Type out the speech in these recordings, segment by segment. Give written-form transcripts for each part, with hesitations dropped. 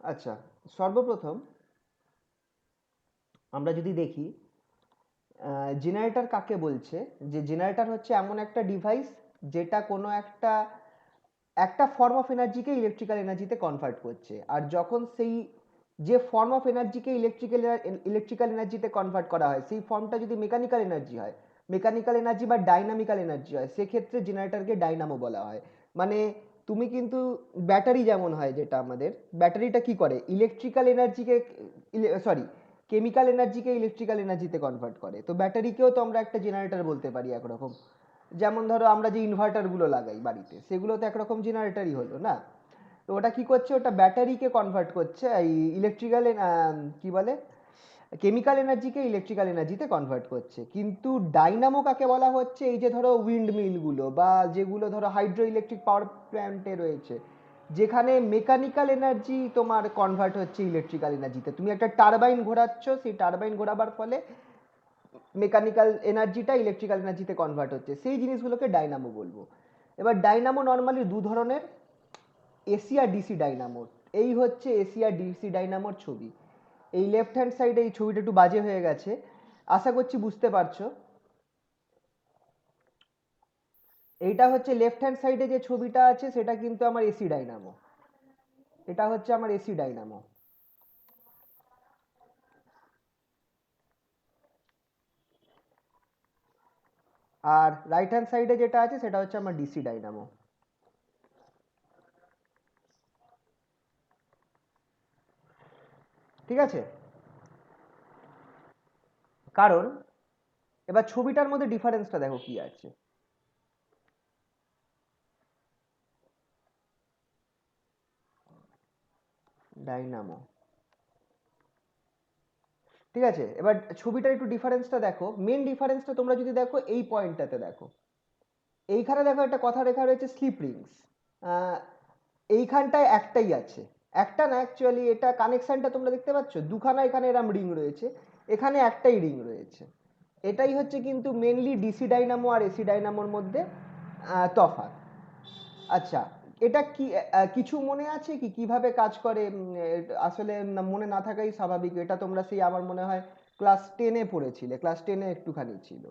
আচ্ছা, সর্বপ্রথম আমরা যদি দেখি জেনারেটর কাকে বলছে, যে জেনারেটর হচ্ছে এমন একটা ডিভাইস যেটা কোনো একটা একটা ফর্ম অফ এনার্জিকে ইলেকট্রিক্যাল এনার্জিতে কনভার্ট করছে। আর যখন সেই যে ফর্ম অফ এনার্জিকে ইলেকট্রিক্যাল এনার্জিতে কনভার্ট করা হয় সেই ফর্মটা যদি মেকানিক্যাল এনার্জি হয়, মেকানিক্যাল এনার্জি বা ডাইনামিক্যাল এনার্জি হয়, সেক্ষেত্রে জেনারেটরকে ডাইনামো বলা হয়। মানে তুমি কিন্তু ব্যাটারি যেমন হয়, যেটা আমাদের ব্যাটারিটা কি করে, ইলেকট্রিক্যাল এনার্জিকে সরি কেমিক্যাল এনার্জিকে ইলেকট্রিক্যাল এনার্জিতে কনভার্ট করে, তো ব্যাটারিকেও তো আমরা একটা জেনারেটর বলতে পারি একরকম। যেমন ধরো আমরা যে ইনভার্টারগুলো লাগাই বাড়িতে, সেগুলো তো একরকম জেনারেটরই হলো না? তো ওটা কি করছে, ওটা ব্যাটারিকে কনভার্ট করছে এই ইলেকট্রিক্যাল কি বলে কেমিক্যাল এনার্জিকে ইলেকট্রিক্যাল এনার্জিতে কনভার্ট করছে। কিন্তু ডাইনামো কাকে বলা হচ্ছে, এই যে ধরো উইন্ড মিলগুলো বা যেগুলো ধরো হাইড্রো ইলেকট্রিক পাওয়ার প্ল্যান্টে রয়েছে, যেখানে মেকানিক্যাল এনার্জি তোমার কনভার্ট হচ্ছে ইলেকট্রিক্যাল এনার্জিতে। তুমি একটা টারবাইন ঘোরাচ্ছ, সেই টারবাইন ঘোরাবার ফলে মেকানিক্যাল এনার্জিটা ইলেকট্রিক্যাল এনার্জিতে কনভার্ট হচ্ছে, সেই জিনিসগুলোকে ডাইনামো বলবো। এবার ডাইনামো নর্মালি দু ধরনের, এসি আর ডিসি ডাইনামোর। এই হচ্ছে এসি আর ডিসি ডাইনামোর ছবি। এই লেফট হ্যান্ড সাইডে এই ছবিটা একটু বাজে হয়ে গেছে, আশা করছি বুঝতে পারছো। এইটা হচ্ছে লেফট হ্যান্ড সাইডে যে ছবিটা আছে, সেটা কিন্তু আমার এসি ডাইনামো। এটা হচ্ছে আমার এসি ডাইনামো। আর রাইট হ্যান্ড সাইডে যেটা আছে সেটা হচ্ছে আমার ডিসি ডাইনামো। ঠিক আছে? কারণ এবার ছবিটার মধ্যে ডিফারেন্সটা দেখো কি আছে। ডাইনামো, ঠিক আছে? এবার ছবিটার একটু ডিফারেন্সটা দেখো, মেন ডিফারেন্সটা তোমরা যদি দেখো এই পয়েন্টটাতে দেখো, এইখানে দেখো একটা কথা লেখা রয়েছে স্লিপ রিংস। এইখানটায় একটাই আছে, একটা না অ্যাকচুয়ালি, এটা কানেকশনটা তোমরা দেখতে পাচ্ছ, দুখানা এখানে এরম রিং রয়েছে, এখানে একটাই রিং রয়েছে। এটাই হচ্ছে কিন্তু মেনলি ডিসি ডাইনামো আর এসি ডাইনামোর মধ্যে তফাৎ। আচ্ছা, এটা কি কিছু মনে আছে কি কিভাবে কাজ করে? আসলে মনে না থাকাই স্বাভাবিক, এটা তোমরা সেই আমার মনে হয় ক্লাস টেনে পড়েছিলে, ক্লাস টেনে একটুখানি ছিল।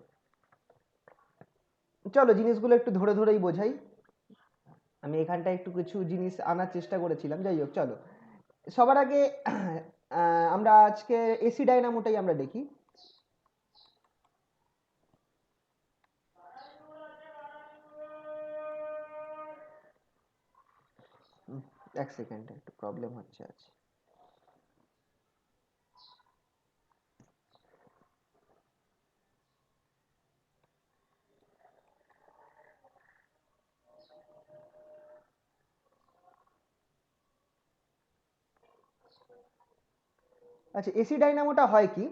চলো জিনিসগুলো একটু ধরে ধরেই বোঝাই। আমি এখানটায় একটু কিছু জিনিস আনার চেষ্টা করেছিলাম, যাই হোক চলো। সবার আগে আমরা আজকে এসি ডাইনামোটাই আমরা দেখি। এক সেকেন্ড, একটু প্রবলেম হচ্ছে আজ। আচ্ছা, এসি ডাইনামোটা হয় কি,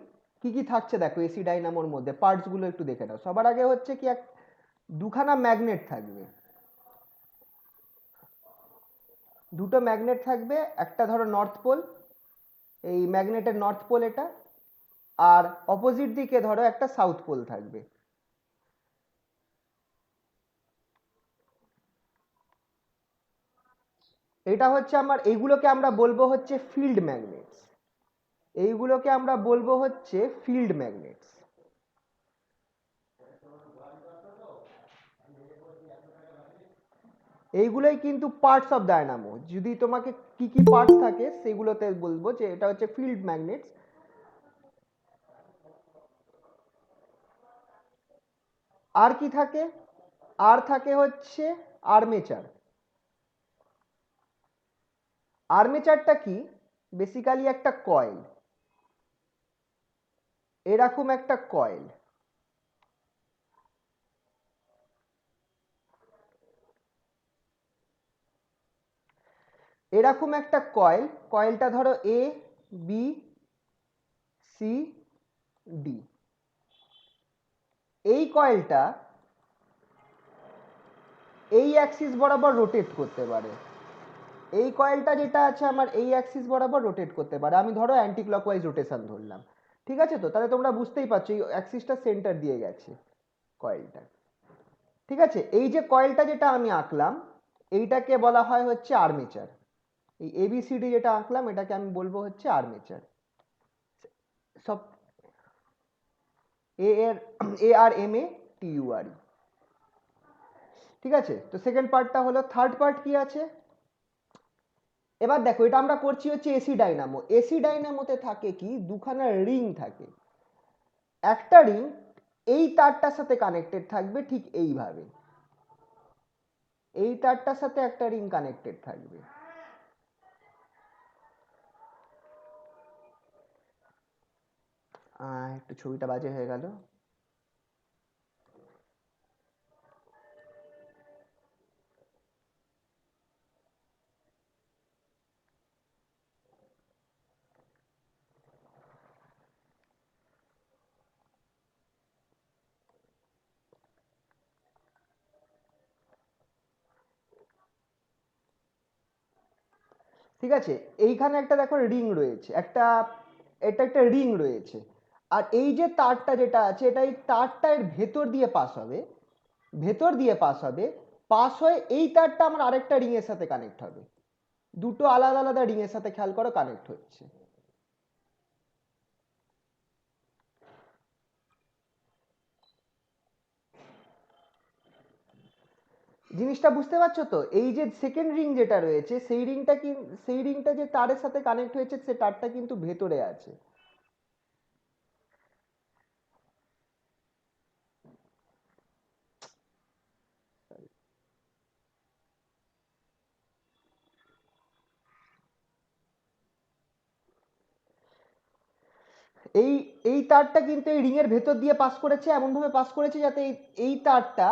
কি কি থাকছে দেখো এসি ডাইনামোর মধ্যে, পার্টস গুলো একটু দেখে নাও। সবার আগে হচ্ছে কি, দুখানা ম্যাগনেট থাকবে, দুটো ম্যাগনেট থাকবে। একটা ধরো নর্থ পোল, এই ম্যাগনেটের নর্থ পোল এটা, আর অপোজিট দিকে ধরো একটা সাউথ পোল থাকবে। এটা হচ্ছে আমার, এইগুলোকে আমরা বলবো হচ্ছে ফিল্ড ম্যাগনেটস। এইগুলোকে আমরা বলবো হচ্ছে ফিল্ড ম্যাগনেটস। এইগুলোই কিন্তু পার্টস অফ ডায়নামো। যদি তোমাকে কি কি পার্টস থাকে সেগুলোতে বলবো যে এটা হচ্ছে ফিল্ড ম্যাগনেটস। আর কি থাকে, আর থাকে হচ্ছে আর্মেচার। আর্মেচারটা কি, বেসিক্যালি একটা কয়েল, এরকম একটা কয়েল। এরকম একটা কয়েল, কয়েলটা ধরো এ বি সি ডি। এই কয়েলটা এই অ্যাক্সিস বরাবর রোটেট করতে পারে। এই কয়েলটা যেটা আছে আমার এই অ্যাক্সিস বরাবর রোটেট করতে পারে। আমি ধরো অ্যান্টি ক্লকওয়াইজ রোটেশন ধরলাম, ঠিক আছে? তো তাহলে তোমরা বুঝতেই পারছো এই অ্যাক্সিসটা সেন্টার দিয়ে গেছে কয়েলটা। ঠিক আছে, এই যে কয়েলটা যেটা আমি আঁকলাম, এইটাকে বলা হয় হচ্ছে আর্মেচার। এই এবিসিডি যেটা আঁকলাম এটাকে আমি বলবো হচ্ছে আর্মেচার। সব ARMATURE। ঠিক আছে, তো সেকেন্ড পার্টটা হলো। থার্ড পার্ট কি আছে, এবার দেখো এটা আমরা করছি হচ্ছে এসি ডাইনামো। এসি ডাইনামোতে থাকে কি, দুখানা রিং থাকে। একটা রিং এই তারটার সাথে কানেক্টেড থাকবে ঠিক এইভাবে, এই তারটার সাথে একটা রিং কানেক্টেড থাকবে। একটু ছবিটা বাজে হয়ে গেল। ঠিক আছে, এইখানে একটা দেখো রিং রয়েছে, এটা একটা রিং রয়েছে। আর এই যে তারটা যেটা আছে, এটা এই তারটা এর ভেতর দিয়ে পাস হবে, ভেতর দিয়ে পাস হবে, পাস হয়ে এই তারটা আমার আরেকটা রিং এর সাথে কানেক্ট হবে। দুটো আলাদা আলাদা রিং এর সাথে খেয়াল করো কানেক্ট হচ্ছে। জিনিসটা বুঝতে পারছো তো? এই যে সেকেন্ড রিং যেটা রয়েছে, সেই রিংটা যে তারের সাথে কানেক্ট হয়েছে, সে তারটা কিন্তু ভেতরে আছে। এই এই তারটা কিন্তু এই রিং এর ভেতর দিয়ে পাস করেছে, এমন ভাবে পাস করেছে যাতে এই তারটা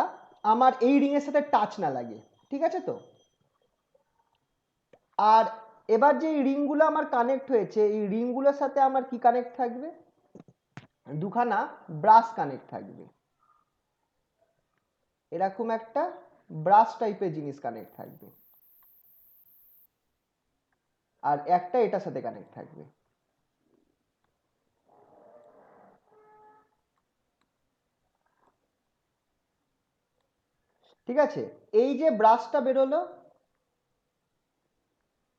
আমার এই রিং এর সাথে টাচ না লাগে। ঠিক আছে তো? আর এবার যে রিংগুলো আমার কানেক্ট হয়েছে, এই রিংগুলোর সাথে আমার কি কানেক্ট থাকবে, দুখানা ব্রাশ কানেক্ট থাকবে। এরকম একটা ব্রাশ টাইপের জিনিস কানেক্ট থাকবে, আর একটা এটার সাথে কানেক্ট থাকবে। ঠিক আছে, এই যে ব্রাশটা বেরোলো,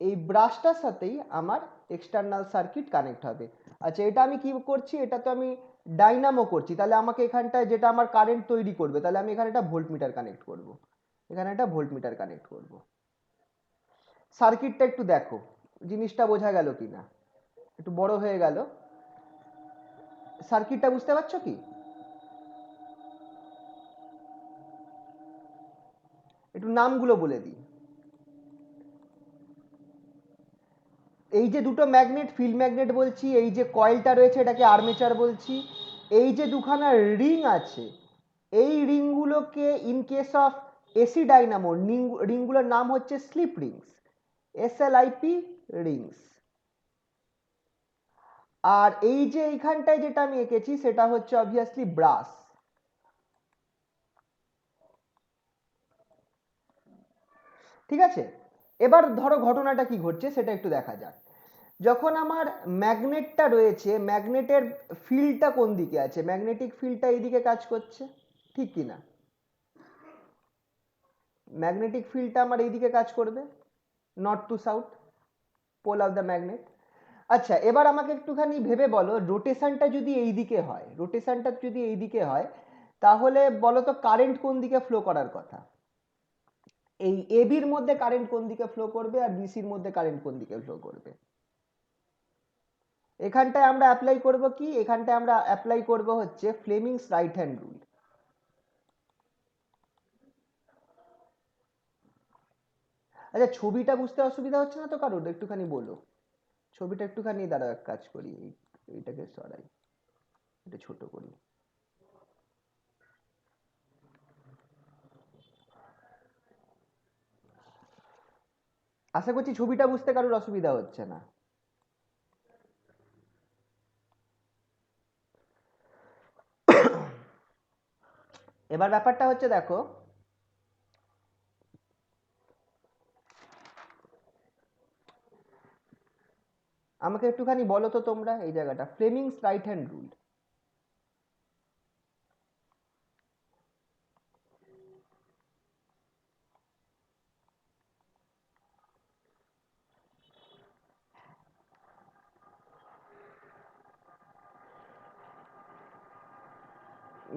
এই ব্রাশটার সাথেই আমার এক্সটার্নাল সার্কিট কানেক্ট হবে। আচ্ছা, এটা আমি কি করছি, এটা তো আমি ডাইনামো করছি, তাহলে আমাকে এখানটায় যেটা আমার কারেন্ট তৈরি করবে, তাহলে আমি এখানে একটা ভোল্টমিটার কানেক্ট করব, এখানে একটা ভোল্টমিটার কানেক্ট করব। সার্কিটটা একটু দেখো, জিনিসটা বোঝা গেল কিনা, একটু বড় হয়ে গেল। সার্কিটটা বুঝতে পারছো কি? একটু নামগুলো বলে দিই। এই যে দুটো ম্যাগনেট, ফিল্ড ম্যাগনেট বলছি, এই যে কয়েলটা রয়েছে এটাকে আর্মেচার বলছি, এই যে দুখানা রিং আছে, এই রিংগুলোকে in case of AC dynamo রিংগুলোর নাম হচ্ছে স্লিপ রিংস, SLIP রিংস। আর এই যে এইখানটায় যেটা আমি এঁকেছি সেটা হচ্ছে অবভিয়াসলি ব্রাস। ঠিক আছে, এবার ধরো ঘটনাটা কি ঘটছে সেটা একটু দেখা যাক। যখন আমার ম্যাগনেটটা রয়েছে, ম্যাগনেটের ফিল্ডটা কোন দিকে আছে, ম্যাগনেটিক ফিল্ডটা এইদিকে কাজ করছে, ঠিক কি না? ম্যাগনেটিক ফিল্ডটা আমার এইদিকে কাজ করবে, north to south, pole of the magnet. আচ্ছা, এবার আমাকে একটুখানি ভেবে বলো, রোটেশনটা যদি এইদিকে হয়, রোটেশনটা যদি এইদিকে হয়, তাহলে বলো তো কারেন্ট কোন দিকে ফ্লো করার কথা? এই এবির মধ্যে কারেন্ট কোন দিকে ফ্লো করবে, আর বিসির মধ্যে কারেন্ট কোন দিকে ফ্লো করবে? এখানটায় আমরা অ্যাপ্লাই করব কি, এখানটায় আমরা অ্যাপ্লাই করব হচ্ছে ফ্লেমিংস রাইট হ্যান্ড রুল। আচ্ছা, ছবিটা বুঝতে অসুবিধা হচ্ছে না তো কারোর? একটুখানি বলো। ছবিটা একটুখানি দাঁড়াও, এক কাজ করি, এইটাকে সরাই, এটা ছোট করি। আশা করছি ছবিটা বুঝতে কারোর অসুবিধা হচ্ছে না। এবার ব্যাপারটা হচ্ছে দেখো, আমাকে একটুখানি বলো তো তোমরা এই জায়গাটা, ফ্লেমিংস রাইট হ্যান্ড রুল।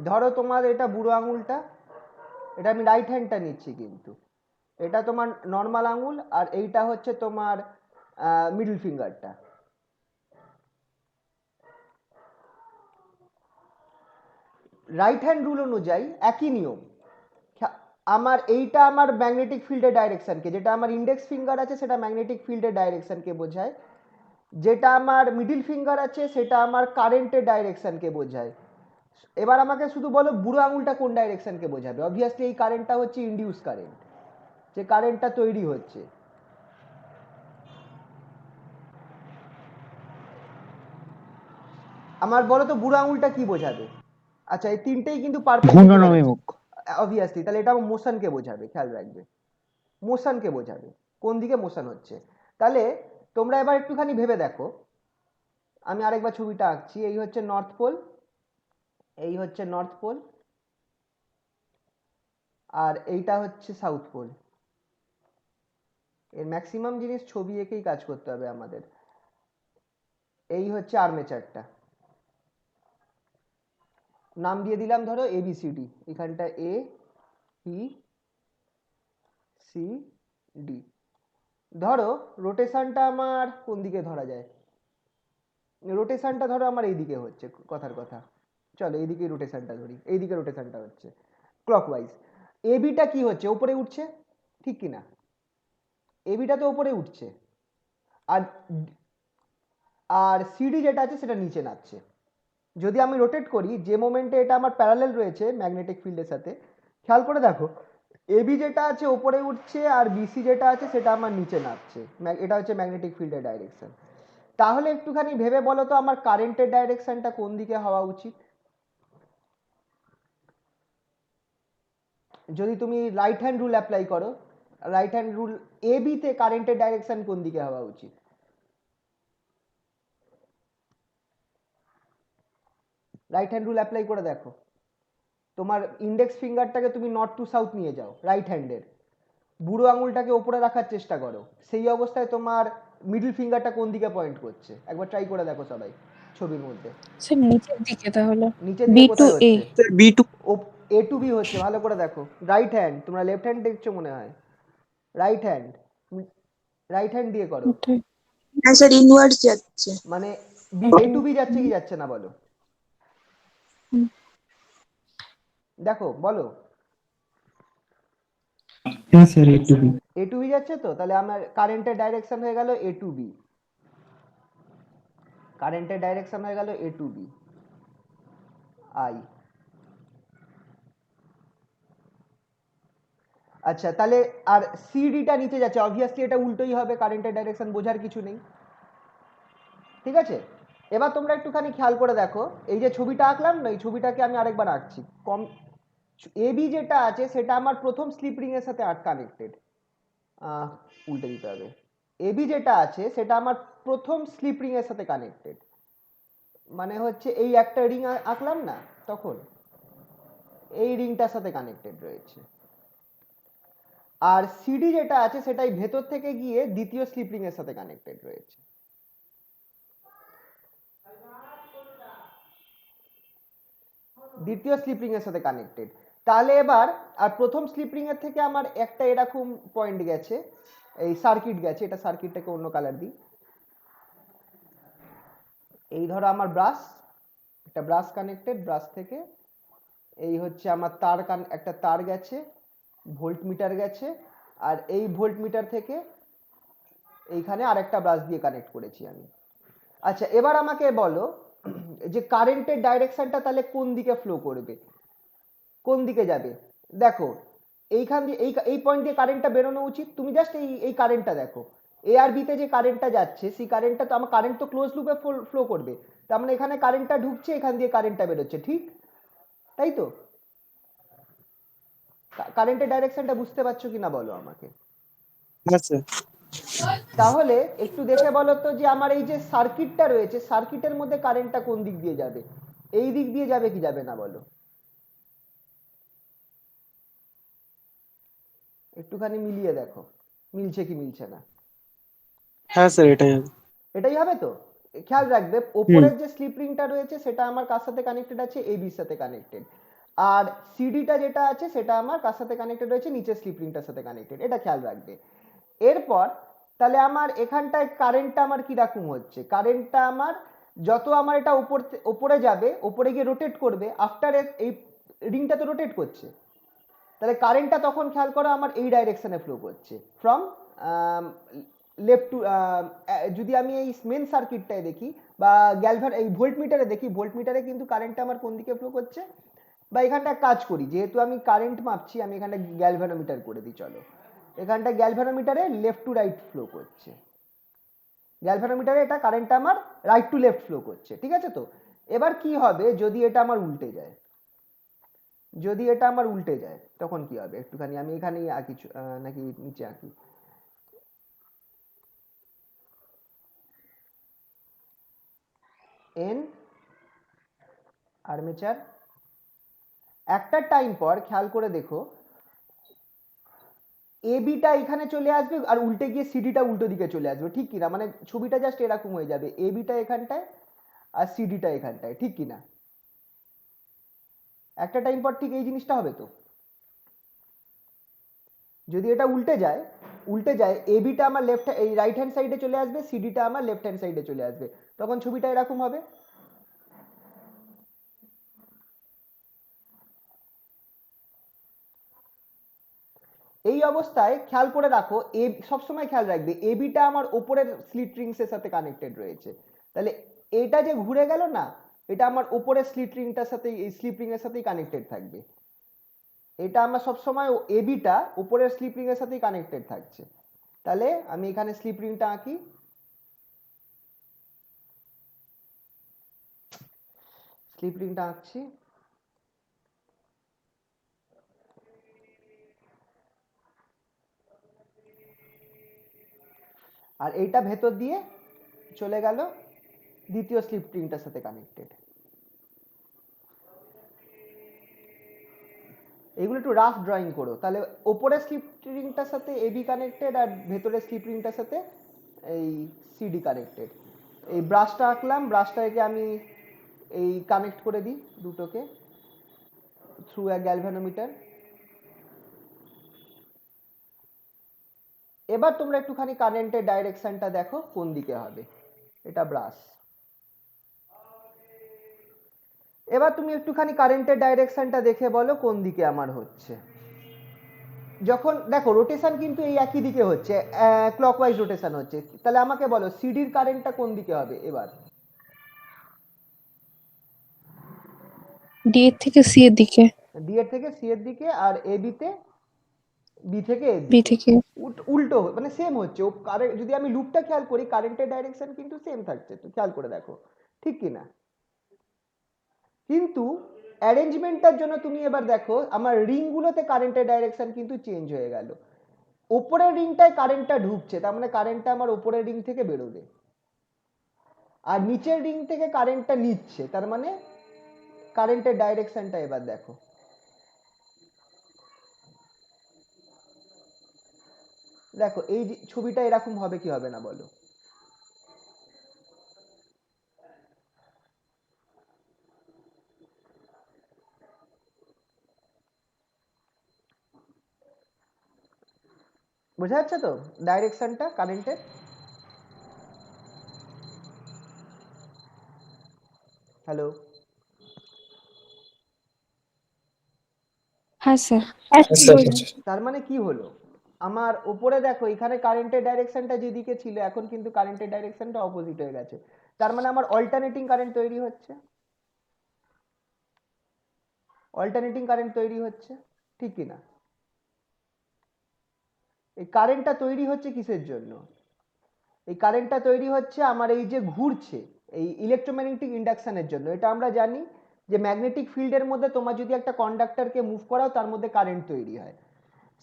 ধরো তোমার এটা বুড়ো আঙুলটা, এটা আমি রাইট হ্যান্ডটা নিচ্ছি, কিন্তু এটা তোমার নর্মাল আঙুল, আর এইটা হচ্ছে তোমার মিডল ফিঙ্গারটা। রাইট হ্যান্ড রুল অনুযায়ী একই নিয়ম। আমার এইটা আমার ম্যাগনেটিক ফিল্ডের ডাইরেকশনকে, যেটা আমার ইন্ডেক্স ফিঙ্গার আছে সেটা ম্যাগনেটিক ফিল্ডের ডাইরেকশনকে বোঝায়, যেটা আমার মিডিল ফিঙ্গার আছে সেটা আমার কারেন্টের ডাইরেকশনকে বোঝায়। এবার আমাকে শুধু বলো বুড়ো আঙুলটা কোন ডাইরেকশনকে বোঝাবে। অবভিয়াসলি এই কারেন্টটা হচ্ছে ইনডিউস কারেন্ট, যে কারেন্টটা তৈরি হচ্ছে। আমার বলো তো বুড়ো আঙুলটা কি বোঝাবে। আচ্ছা, এই তিনটেই কিন্তু পারপেন্ডিকুলার আছে, ঘূর্ণনবিমুখ। অবভিয়াসলি। তাহলে এটা আমার মোশনকে বোঝাবে, খেয়াল রাখবে, মোশনকে বোঝাবে, কোন দিকে মোশন হচ্ছে। তাহলে তোমরা এবার একটুখানি ভেবে দেখো, আমি আরেকবার ছবিটা আঁকছি। এই হচ্ছে নর্থ পোল, এই হচ্ছে নর্থ পোল, আর এইটা হচ্ছে সাউথ পোল। এর ম্যাক্সিমাম জিনিস ছবি এঁকেই কাজ করতে হবে আমাদের। এই হচ্ছে আর্মেচারটা, নাম দিয়ে দিলাম ধরো ABCD। এখানটা ABCD। ধরো রোটেশনটা আমার কোন দিকে ধরা যায়, রোটেশনটা ধরো আমার এইদিকে হচ্ছে, কথার কথা, চলো এইদিকে রোটেশনটা ধরি, এইদিকে রোটেশনটা হচ্ছে ক্লকওয়াইজ। ABটা কি হচ্ছে, উপরে উঠছে, ঠিক কি না? ABটা তো উপরে উঠছে, আর আর CD যেটা আছে সেটা নিচে নামছে। যদি আমি রোটেট করি, যে মোমেন্টে এটা আমার প্যারালেল রয়েছে ম্যাগনেটিক ফিল্ডের সাথে, খেয়াল করে দেখো AB যেটা আছে উপরে উঠছে, আর BC যেটা আছে সেটা আমার নিচে নামছে। এটা হচ্ছে ম্যাগনেটিক ফিল্ডের ডাইরেকশন। তাহলে একটুখানি ভেবে বলো তো আমার কারেন্টের ডাইরেকশনটা কোন দিকে হওয়া উচিত। যদি তুমি রাইট হ্যান্ড রুল অ্যাপ্লাই করো, রাইট হ্যান্ড রুল, AB তে কারেন্টের ডাইরেকশন কোন দিকে হওয়া উচিত? রাইট হ্যান্ড রুল অ্যাপ্লাই করে দেখো। তোমার ইন্ডেক্স ফিঙ্গারটাকে তুমি নর্থ টু সাউথ নিয়ে যাও রাইট হ্যান্ডের, বুড়ো আঙুলটাকে ওপরে রাখার চেষ্টা করো, সেই অবস্থায় তোমার মিডল ফিঙ্গারটা কোন দিকে পয়েন্ট করছে, একবার ট্রাই করে দেখো সবাই ছবির মধ্যে। স্যার নিচের দিকে তাহলে নিচের বি দিকে টু কোথায় এ। হচ্ছে? Sir B2। ও, A টু B হচ্ছে, ভালো করে দেখো। রাইট হ্যান্ড, তোমরা লেফট হ্যান্ড দেখছো মনে হয়। রাইট হ্যান্ড, রাইট হ্যান্ড দিয়ে করো। হ্যাঁ স্যার, ইনওয়ার্ডস যাচ্ছে। মানে A টু B যাচ্ছে কি যাচ্ছে না বলো, দেখো বলো। হ্যাঁ sir A2B। A to B যাচ্ছে তো, তাহলে আমার কারেন্টের ডাইরেকশন হয়ে গেল A টু B, কারেন্টের ডাইরেকশন হয়ে গেল A টু B I। আচ্ছা, তাহলে আর সিডিটা নিচে যাচ্ছে, অবভিয়াসলি এটা উল্টোই হবে, কারেন্টের ডাইরেকশন বোঝার কিছু নেই, ঠিক আছে। এবার তোমরা একটুখানি খেয়াল করে দেখো, এই যে ছবিটা আঁকলাম না, এই ছবিটাকে আমি আরেকবার আঁকছি। কম AB যেটা আছে সেটা আমার প্রথম স্লিপ রিং এর সাথে কানেক্টেড, উল্টে দিতে হবে। AB যেটা আছে সেটা আমার প্রথম স্লিপ রিং এর সাথে কানেক্টেড, মানে হচ্ছে এই একটা রিং আঁকলাম না, তখন এই রিংটার সাথে কানেক্টেড রয়েছে। আর CD যেটা আছে সেটাই ভেতর থেকে গিয়ে দ্বিতীয় স্লিপ রিং এর সাথে কানেক্টেড রয়েছে। দ্বিতীয় স্লিপ রিং এর সাথে কানেক্টেড। তাহলে এবার আর প্রথম স্লিপ রিং এর থেকে আমার একটা এরকম পয়েন্ট গেছে, এই সার্কিট গেছে, এটা সার্কিটটাকে অন্য কালার দিই। এই ধরো আমার ব্রাশ, একটা ব্রাশ কানেক্টেড, ব্রাশ থেকে এই হচ্ছে আমার তার একটা তার গেছে, ভোল্ট মিটার গেছে, আর এই ভোল্ট মিটার থেকে এইখানে আরেকটা ব্রাশ দিয়ে কানেক্ট করেছি আমি। আচ্ছা, এবার আমাকে বলো যে কারেন্টের ডাইরেকশনটা তাহলে কোন দিকে ফ্লো করবে, কোন দিকে যাবে। দেখো এইখান দিয়ে এই পয়েন্ট দিয়ে কারেন্টটা বেরোনো উচিত, তুমি জাস্ট এই কারেন্টটা দেখো, A আর B তে যে কারেন্টটা যাচ্ছে সেই কারেন্টটা তো আমার, কারেন্ট তো ক্লোজ লুপে ফ্লো করবে, তার মানে এখানে কারেন্টটা ঢুকছে, এখান দিয়ে কারেন্টটা বেরোচ্ছে, ঠিক তাই তো? কারেন্টের ডাইরেকশনটা বুঝতে পারছো কিনা বলো আমাকে। হ্যাঁ স্যার। তাহলে একটু দেখে বলো তো যে আমার এই যে সার্কিটটা রয়েছে, সার্কিটের মধ্যে কারেন্টটা কোন দিক দিয়ে যাবে, এই দিক দিয়ে যাবে কি যাবে না বলো, একটুখানি মিলিয়ে দেখো মিলছে কি মিলছে না। হ্যাঁ স্যার এটাই হবে। এটাই হবে তো। খেয়াল রাখবে ওপরের যে স্লিপ রিংটা রয়েছে সেটা আমার কার সাথে কানেক্টেড আছে, AB র সাথে কানেক্টেড, আর সিডিটা যেটা আছে সেটা আমার কার সাথে কানেক্টেড রয়েছে, নিচের স্লিপ রিংটার সাথে কানেক্টেড, এটা খেয়াল রাখবে। এরপর তাহলে আমার এখানটায় কারেন্টটা আমার কিরকম হচ্ছে, কারেন্টটা আমার যত আমার এটা ওপরে যাবে, ওপরে গিয়ে রোটেট করবে, আফটার এই রিংটা তো রোটেট করছে, তাহলে কারেন্টটা তখন খেয়াল করো আমার এই ডাইরেকশনে ফ্লো করছে, ফ্রম লেফট টু, যদি আমি এই মেন সার্কিটটায় দেখি বা এই ভোল্টমিটারে দেখি, ভোল্টমিটারে কিন্তু কারেন্টটা আমার কোন দিকে ফ্লো করছে, বা এখানটা কাজ করি, যেহেতু আমি কারেন্ট মাপছি আমি এখানটা গ্যালভানোমিটার করে দিই, চলো এখানটা গ্যালভানোমিটারে লেফট টু রাইট ফ্লো করছে, গ্যালভানোমিটারে এটা কারেন্টটা আমার রাইট টু লেফট ফ্লো করছে, ঠিক আছে। তো এবার কি হবে যদি এটা আমার উল্টে যায়, যদি এটা আমার উল্টে যায় তখন কি হবে, একটুখানি আমি এখানেই আঁকি, নাকি নিচে আঁকি, এন আর্মেচার, একটা টাইম পর খেয়াল করে দেখো এবিটা এখানে চলে আসবে আর উল্টে গিয়ে সিডিটা উল্টো দিকে চলে আসবে, ঠিক কিনা, মানে ছবিটা জাস্ট এরকম হয়ে যাবে, এবিটা এখানটায় আর সিডিটা এখানটায়, ঠিক কিনা, একটা টাইম পর ঠিক এই জিনিসটা হবে। তো যদি এটা উল্টে যায় এবিটা আমার লেফট, এই রাইট হ্যান্ড সাইডে চলে আসবে, সিডিটা আমার লেফট হ্যান্ড সাইডে চলে আসবে, তখন ছবিটা এরকম হবে। এই অবস্থায় খেয়াল করে রাখো, সবসময় খেয়াল রাখবে এবিটা আমার ওপরের স্লিট রিংস এর সাথে কানেক্টেড রয়েছে, তাহলে এটা যে ঘুরে গেল না, এটা আমার ওপরের স্লিট রিংটার সাথে, এই স্লিপ রিং এর সাথেই কানেক্টেড থাকবে, এটা আমার সবসময় এবিটা উপরের স্লিপ রিং এর সাথেই কানেক্টেড থাকছে। তাহলে আমি এখানে স্লিপ রিংটা আঁকি, স্লিপ রিংটা আঁকছি, আর এইটা ভেতর দিয়ে চলে গেল দ্বিতীয় স্লিপ রিংটার সাথে কানেক্টেড। এগুলো একটু রাফ ড্রয়িং করো, তাহলে ওপরের স্লিপ রিংটার সাথে এবি কানেক্টেড আর ভেতরের স্লিপ রিংটার সাথে এই সিডি কানেক্টেড। এই ব্রাশটা আঁকলাম, ব্রাশটাকে আমি এই কানেক্ট করে দিই দুটোকে থ্রু আ গ্যালভানোমিটার। এবার তোমরা একটুখানি কারেন্টের ডাইরেকশনটা দেখো কোন দিকে হবে, এটা ব্রাশ। এবার তুমি একটুখানি কারেন্টের ডাইরেকশনটা দেখে বলো কোন দিকে আমার হচ্ছে, যখন দেখো রোটেশন কিন্তু এই একই দিকে হচ্ছে, ক্লকওয়াইজ রোটেশন হচ্ছে, তাহলে আমাকে বলো সিডির কারেন্টটা কোন দিকে হবে এবার, ডি এর থেকে সি এর দিকে, ডি এর থেকে সি এর দিকে, আর এ বিতে বি থেকে এর বি দিকে, থেকে। উল্টো মানে সেম হচ্ছে, ও কারেন্ট যদি আমি লুপটা খেয়াল করি কারেন্টের ডাইরেকশন কিন্তু সেম থাকছে, তো খেয়াল করে দেখো ঠিক কিনা। কিন্তু অ্যারেঞ্জমেন্টটার জন্য তুমি এবার দেখো আমার রিংগুলোতে কারেন্টের ডাইরেকশন কিন্তু চেঞ্জ হয়ে গেল, ওপরের রিংটায় কারেন্টটা ঢুকছে, তার মানে কারেন্টটা আমার ওপরের রিং থেকে বেরোবে, আর নিচের রিং থেকে কারেন্টটা নিচ্ছে, তার মানে কারেন্টের ডাইরেকশনটা এবার দেখো, দেখো এই ছবিটা এরকম হবে কি হবে না বলো, বোঝা যাচ্ছে তো ডাইরেকশনটা কারেন্টের। হ্যালো, হ্যাঁ স্যার। তার মানে কি হলো, আমার উপরে দেখো এখানে কারেন্টের ডাইরেকশনটা যেদিকে ছিল এখন কিন্তু কারেন্টের ডাইরেকশনটা অপোজিট হয়ে গেছে, তার মানে আমার অল্টারনেটিং কারেন্ট তৈরি হচ্ছে, অল্টারনেটিং কারেন্ট তৈরি হচ্ছে, ঠিক কিনা। এই কারেন্টটা তৈরি হচ্ছে কিসের জন্য, এই কারেন্টটা তৈরি হচ্ছে আমার এই যে ঘুরছে এই ইলেকট্রোম্যাগনেটিক ইন্ডাকশনের জন্য। এটা আমরা জানি যে ম্যাগনেটিক ফিল্ডের মধ্যে তোমার যদি একটা কন্ডাক্টরকে মুভ করাও তার মধ্যে কারেন্ট তৈরি হয়,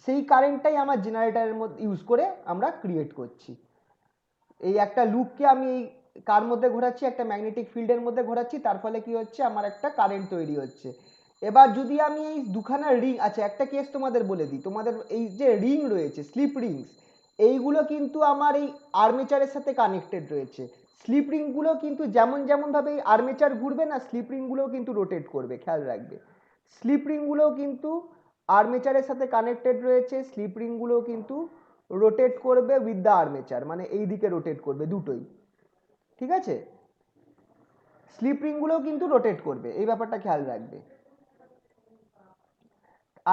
সেই কারেন্টটাই আমার জেনারেটরের মধ্যে ইউজ করে আমরা ক্রিয়েট করছি। এই একটা লুপকে আমি এই কার মধ্যে ঘোরাচ্ছি, একটা ম্যাগনেটিক ফিল্ডের মধ্যে ঘোরাচ্ছি, তার ফলে কি হচ্ছে আমার একটা কারেন্ট তৈরি হচ্ছে। এবার যদি আমি এই দুখানা রিং, আচ্ছা একটা কেস তোমাদের বলে দিই, তোমাদের এই যে রিং রয়েছে স্লিপ রিংস, এইগুলো কিন্তু আমার এই আর্মেচারের সাথে কানেক্টেড রয়েছে, স্লিপ রিংগুলো কিন্তু যেমন যেমন ভাবে এই আর্মেচার ঘুরবে না স্লিপ রিংগুলোও কিন্তু রোটেট করবে, খেয়াল রাখবে। স্লিপ রিংগুলোও কিন্তু আর্মেচারের সাথে কানেক্টেড রয়েছে, স্লিপ রিংগুলোও কিন্তু রোটেট করবে উইথ দ্য আর্মেচার, মানে এই দিকে রোটেট করবে দুটোই, ঠিক আছে? স্লিপ রিংগুলোও কিন্তু রোটেট করবে, এই ব্যাপারটা খেয়াল রাখবে।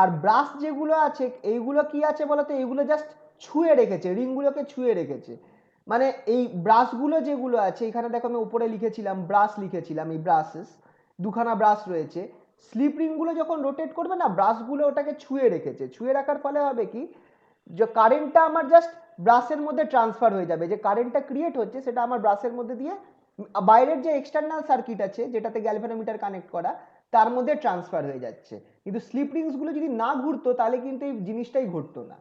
আর ব্রাশ যেগুলো আছে এইগুলো কি আছে বলতো, এইগুলো জাস্ট ছুঁয়ে রেখেছে, রিংগুলোকে ছুঁয়ে রেখেছে। মানে এই ব্রাশগুলো যেগুলো আছে, এখানে দেখো আমি উপরে লিখেছিলাম ব্রাশ, লিখেছিলাম এই ব্রাশেস, দুখানা ব্রাশ রয়েছে। স্লিপ রিংগুলো যখন রোটেট করবে না, ব্রাশগুলো ওটাকে ছুঁয়ে রেখেছে। ছুঁয়ে রাখার ফলে হবে কি, যে কারেন্টটা আমার জাস্ট ব্রাশের মধ্যে ট্রান্সফার হয়ে যাবে, যে কারেন্টটা ক্রিয়েট হচ্ছে সেটা আমার ব্রাশের মধ্যে দিয়ে বাইরের যে এক্সটার্নাল সার্কিট আছে যেটাতে গ্যালভানোমিটার কানেক্ট করা, তার মধ্যে ট্রান্সফার হয়ে যাচ্ছে। কিন্তু স্লিপ রিংসগুলো যদি না ঘুরতো তাহলে কিন্তু এই জিনিসটাই ঘটতো না।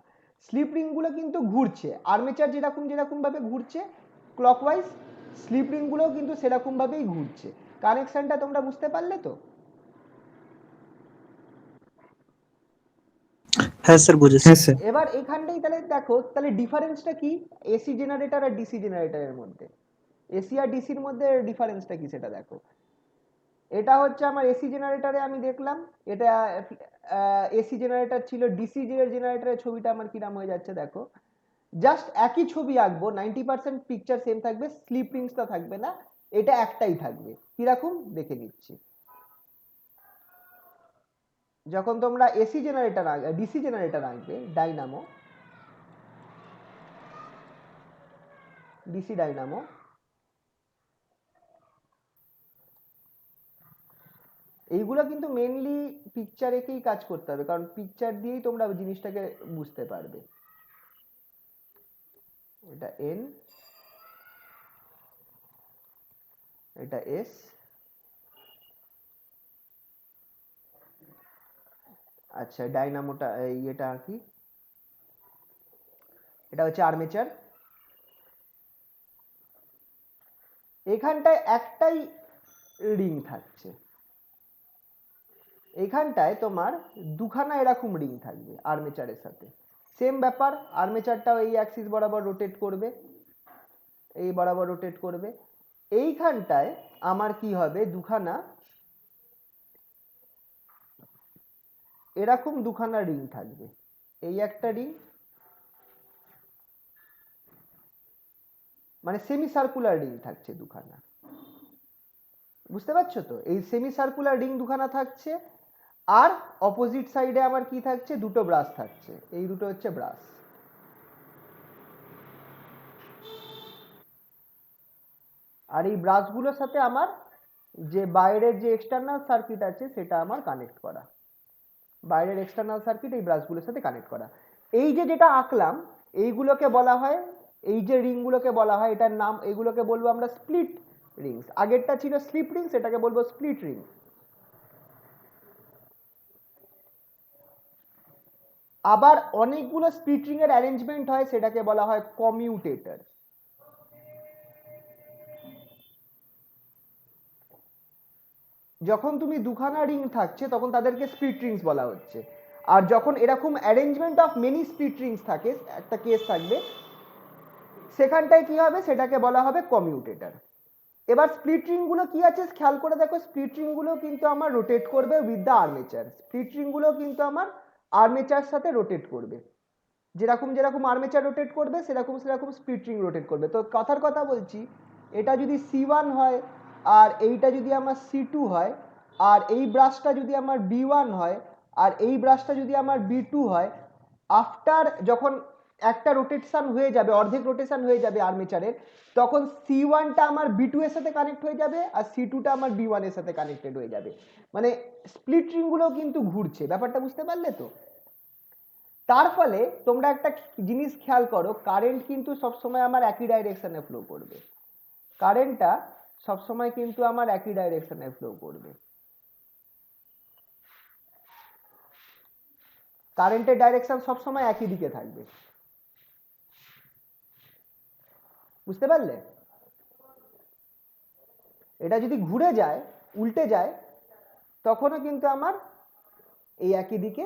স্লিপ রিংগুলো কিন্তু ঘুরছে, আর্মেচার যেরকম যেরকম ভাবে ঘুরছে ক্লকওয়াইজ, স্লিপ রিংগুলোও কিন্তু সেরকম ভাবেই ঘুরছে। কানেকশনটা তোমরা বুঝতে পারলে তো? হ্যাঁ স্যার বুঝেছি। হ্যাঁ স্যার। এবার এখানটাই তাহলে দেখো, তাহলে ডিফারেন্সটা কি এসি জেনারেটর আর ডিসি জেনারেটরের মধ্যে? এসি আর ডিসির মধ্যে ডিফারেন্সটা কি সেটা দেখো। এটা হচ্ছে আমার এসি জেনারেটরে আমি দেখলাম, এটা এসি জেনারেটর ছিল, ডিসি জেনারেটরের ছবিটা আমার কিরাম হয়ে যাচ্ছে দেখো। জাস্ট একই ছবি আঁকবো, 90% পিকচার সেম থাকবে, স্লিপ রিংসটা থাকবে না, এটা একটাই থাকবে। কিরকম দেখে নিচ্ছি। যখন তোমরা এসি জেনারেটর ডিসি জেনারেটর আঁকবে, ডাইনামো, ডিসি ডাইনামো, এইগুলো কিন্তু মেনলি পিকচার এঁকেই কাজ করতে হবে, কারণ পিকচার দিয়েই তোমরা জিনিসটাকে বুঝতে পারবে। এটা এন, এটা এস, আচ্ছা ডাইনামোটা এটা কি, এটা হচ্ছে আর্মেচার। এখানটায় একটাই রিং থাকছে, এখানটায় তোমার দুখানা এরকম রিং থাকবে আর্মেচারের সাথে। সেম ব্যাপার, আর্মেচারটাও এই অ্যাক্সিস বরাবর রোটেট করবে, এই বরাবর রোটেট করবে। এইখানটায় আমার কি হবে, দুখানা এরকম দুখানা রিং থাকবে, এই একটা রিং, মানে সেমি সার্কুলার রিং থাকছে দুখানা, বুঝতে পারছো তো? এই সেমি সার্কুলার রিং দুখানা থাকছে, আর অপোজিট সাইডে আমার কি থাকছে, দুটো ব্রাশ থাকছে, এই দুটো হচ্ছে ব্রাশ। আর এই ব্রাশগুলোর সাথে আমার যে বাইরের যে এক্সটার্নাল সার্কিট আছে সেটা আমার কানেক্ট করা, বাইরের এক্সটার্নাল সার্কিট এই ব্রাশগুলোর সাথে কানেক্ট করা। এই যে যেটা আঁকলাম এইগুলোকে বলা হয়, এই যে রিংগুলোকে বলা হয়, এটার নাম, এইগুলোকে বলবো আমরা স্প্লিট রিংস। আগেরটা ছিল স্লিপ রিংস, এটাকে বলবো স্প্লিট রিং। আবার অনেকগুলো স্প্লিট রিং এর অ্যারেঞ্জমেন্ট হয়, সেটাকে বলা হয় কমিউটেটর। যখন তুমি দুখানা রিং থাকছে তখন তাদেরকে স্প্লিট রিংস বলা হচ্ছে, আর যখন এরকম arrangement of many split Rings থাকে, একটা কেস থাকবে, সেখানটায় কি হবে, সেটাকে বলা হবে কমিউটেটর। এবার স্প্লিট রিং গুলো কি আছে খেয়াল করে দেখো, স্প্লিট রিং গুলো কিন্তু আমার রোটেট করবে with the armature, split ring গুলো কিন্তু আমার আর্মেচার সাথে রোটেট করবে, যেরকম যেরকম আর্মেচার রোটেট করবে সেরকম সেরকম স্প্লিট রিং রোটেট করবে। তো কথার কথা বলছি, এটা যদি C1 হয় আর এইটা যদি আমার C2 হয়, আর এই ব্রাশটা যদি আমার B1 হয় আর এই ব্রাশটা যদি আমার B2 হয়, আফটার যখন একটা রোটেশন হয়ে যাবে, অর্ধেক রোটেশন হয়ে যাবে আর্মেচারের, তখন C1টা আমার B2 এর সাথে কানেক্ট হয়ে যাবে আর C2টা আমার B1 এর সাথে কানেক্টেড হয়ে যাবে। মানে স্প্লিট রিং গুলো কিন্তু ঘুরছে, ব্যাপারটা বুঝতে পারলে তো? তার ফলে তোমরা একটা জিনিস খেয়াল করো, কারেন্ট কিন্তু সবসময় আমার একই ডাইরেকশনে ফ্লো করবে, কারেন্টটা সবসময় কিন্তু আমার একই ডাইরেকশনে ফ্লো করবে, কারেন্টের ডাইরেকশন সবসময় একই দিকে থাকবে, বুঝতে পারলে? এটা যদি ঘুরে যায়, উল্টে যায়, তখনও কিন্তু আমার এই একই দিকে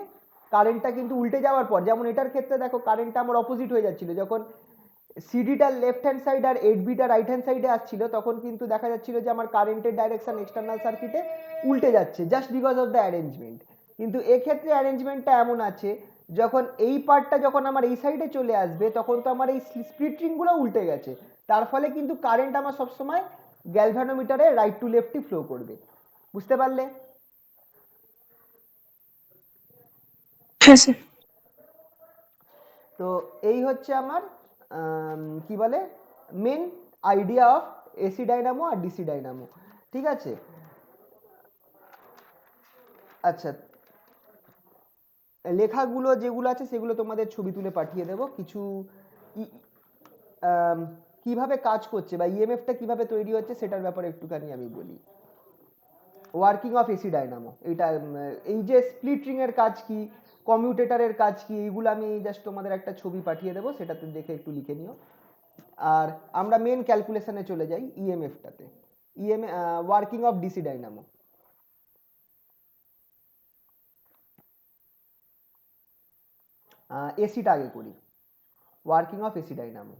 কারেন্টটা কিন্তু উল্টে যাওয়ার পর, যেমন এটার ক্ষেত্রে দেখো কারেন্টটা আমার অপোজিট হয়ে যাচ্ছিল, যখন সিডিটা লেফট হ্যান্ড সাইড আর 8বিটা রাইট হ্যান্ড সাইডে আসছিল, তখন কিন্তু দেখা যাচ্ছিল যে আমার কারেন্টের ডাইরেকশন এক্সটার্নাল সার্কিটে উল্টে যাচ্ছে, just because of the arrangement. কিন্তু এক্ষেত্রে অ্যারেঞ্জমেন্টটা এমন আছে, যখন এই পার্টটা যখন আমার এই সাইডে চলে আসবে তখন তো আমার এই স্প্লিট রিংগুলো উল্টে গেছে, তার ফলে কিন্তু কারেন্ট আমার সবসময় গ্যালভানোমিটারে রাইট টু লেফটই ফ্লো করবে। বুঝতে পারলে? হ্যাঁ স্যার। তো এই হচ্ছে আমার কি বলে main idea of AC dynamo আর ডিসি ডাইনামো। ঠিক আছে, আচ্ছা লেখাগুলো যেগুলো আছে সেগুলো তোমাদের ছবি তুলে পাঠিয়ে দেবো। কিছু কিভাবে কাজ করছে বা ইএমএফটা কিভাবে তৈরি হচ্ছে সেটার ব্যাপারে একটুখানি আমি বলি। ওয়ার্কিং অফ এসি ডাইনামো, এইটা এই যে স্প্লিট রিং এর কাজ কি, কমিউটেটরের কাজ কি, এইগুলো আমি জাস্ট তোমাদের একটা ছবি পাঠিয়ে দেবো, সেটাতে দেখে একটু লিখে নিও। আর আমরা মেন ক্যালকুলেশনে চলে যাই ইএমএফটাতে। Working of DC dynamo. এসিটা আগে করি, working of AC dynamo.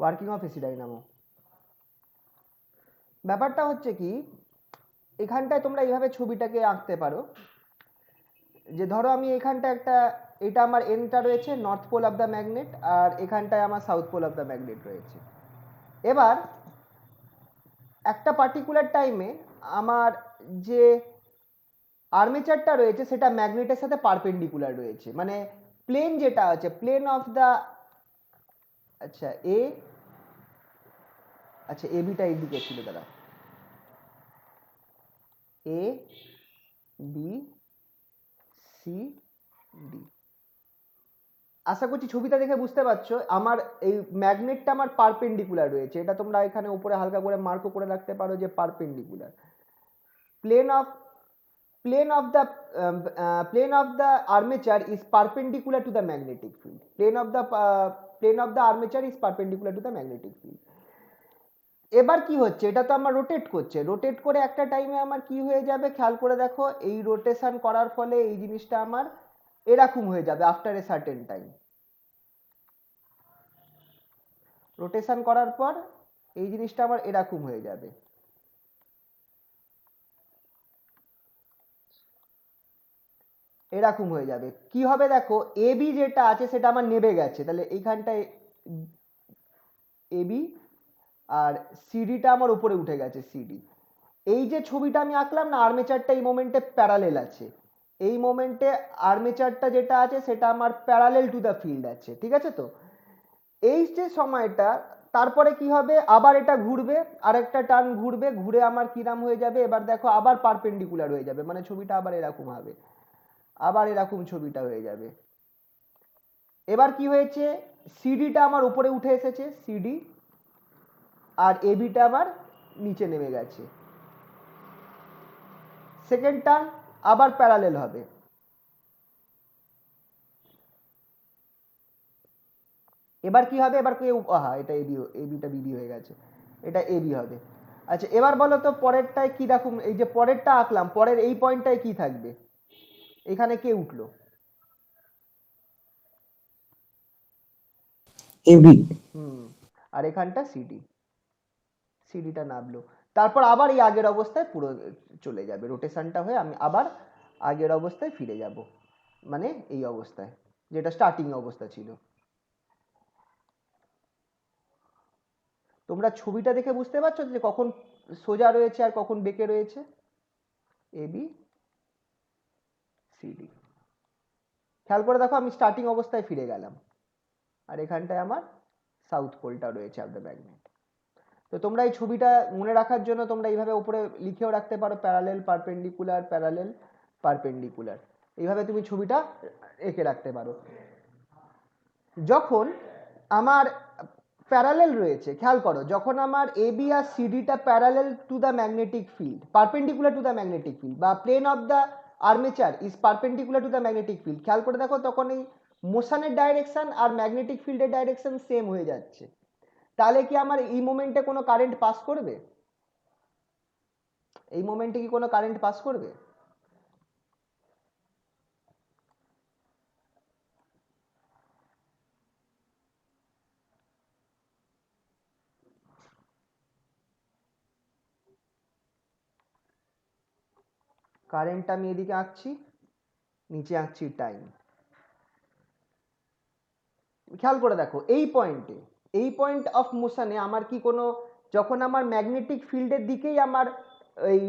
Working of AC dynamo ব্যাপারটা হচ্ছে কি, এখানটায় তোমরা এইভাবে ছবিটাকে আঁকতে পারো যে ধরো আমি এখানটা একটা, এটা আমার এনটা রয়েছে north pole of the magnet, আর এখানটায় আমার south pole of the magnet রয়েছে। এবার একটা পার্টিকুলার টাইমে আমার যে আর্মেচারটা রয়েছে সেটা ম্যাগনেটের সাথে পারপেন্ডিকুলার রয়েছে, মানে প্লেন যেটা আছে প্লেন অফ দ্য, আচ্ছা আচ্ছা বিটা এইদিকে ছিল, দাদা এ বি সি ডি। আশা করছি ছবিটা দেখে বুঝতে পারছো আমার এই ম্যাগনেটটা আমার পারপেন্ডিকুলার রয়েছে, এটা তোমরা এখানে উপরে হালকা করে মার্কও করে রাখতে পারো যে perpendicular. Plane of the plane of the armature is perpendicular to the magnetic field. Plane of the armature is perpendicular to the magnetic field. এবার কি হচ্ছে, এটা তো আমার রোটেট করছে, রোটেট করে একটা টাইমে আমার কি হয়ে যাবে খেয়াল করে দেখো, এই রোটেশন করার ফলে এই জিনিসটা আমার এরকম হয়ে যাবে after a certain time. Rotation করার পর এই জিনিসটা আমার এরকম হয়ে যাবে। এরকম হয়ে যাবে, কি হবে দেখো এবি যেটা আছে সেটা আমার নেবে গেছে, তাহলে এইখানটায় এবি আর সিডিটা আমার উপরে উঠে গেছে সিডি। এই যে ছবিটা আমি আঁকলাম না, আর্মেচারটা এই মোমেন্টে প্যারালেল আছে, এই মোমেন্টে আর্মেচারটা যেটা আছে সেটা আমার প্যারালেল টু দ্য ফিল্ড আছে। ঠিক আছে, তো এই যে সময়টা তারপরে কি হবে, আবার এটা ঘুরবে, আরেকটা টার্ন ঘুরবে, ঘুরে আমার কিরাম হয়ে যাবে, এবার দেখো আবার পারপেন্ডিকুলার হয়ে যাবে, মানে ছবিটা আবার এরকম হবে, আবার এরকম ছবিটা হয়ে যাবে। এবার কি হয়েছে, সিডিটা আমার উপরে উঠে এসেছে সিডি, আর এবিটা আমার নিচে নেমে গেছে। সেকেন্ড টার্ন আবার প্যারালেল হবে, এবার কি হবে, এবার কেউ এটা এবিটা বিবি হয়ে গেছে, এটা এবি হবে। আচ্ছা এবার বলো তো পরেরটায় কি রকম, এই যে পরেরটা আঁকলাম পরের এই পয়েন্টটায় কি থাকবে, এখানে কে উঠলো, এবি। আর এখানটা সিডিটা নামলো, তারপর আবার এই আগের অবস্থায় পুরো চলে যাবে, রোটেশনটা হয়ে আমি আবার আগের অবস্থায় ফিরে যাব, মানে এই অবস্থায় যেটা স্টার্টিং অবস্থা ছিল। তোমরা ছবিটা দেখে বুঝতে পারছো যে কখন সোজা রয়েছে আর কখন বেঁকে রয়েছে, এবি সিডি। খেয়াল করে দেখো আমি স্টার্টিং অবস্থায় ফিরে গেলাম, আর এখানটায় আমার সাউথ পোলটা রয়েছে অফ দ্য ম্যাগনেট। তো তোমরা এই ছবিটা মনে রাখার জন্য তোমরা এইভাবে উপরে লিখেও রাখতে পারো প্যারালেল পারপেন্ডিকুলার, এইভাবে তুমি ছবিটা এঁকে রাখতে পারো। যখন আমার প্যারালেল রয়েছে, খেয়াল করো যখন আমার এবি আর সিডিটা parallel to the magnetic field, perpendicular to the magnetic field বা plane of the armature is perpendicular to the magnetic field. খেয়াল করে দেখো তখন এই মোশনের ডাইরেকশন আর ম্যাগনেটিক ফিল্ডের ডাইরেকশন সেম হয়ে যাচ্ছে, তাহলে কি আমার এই মোমেন্টে কোনো কারেন্ট পাস করবে? এই মোমেন্টে কি কোনো কারেন্ট পাস করবে? কারেন্টটা আমি এদিকে আঁকছি, নিচে আঁকছি টাইম। খেয়াল করে দেখো এই পয়েন্টে, এই পয়েন্ট অফ মোশনে আমার কি কোনো, যখন আমার ম্যাগনেটিক ফিল্ডের দিকেই আমার এই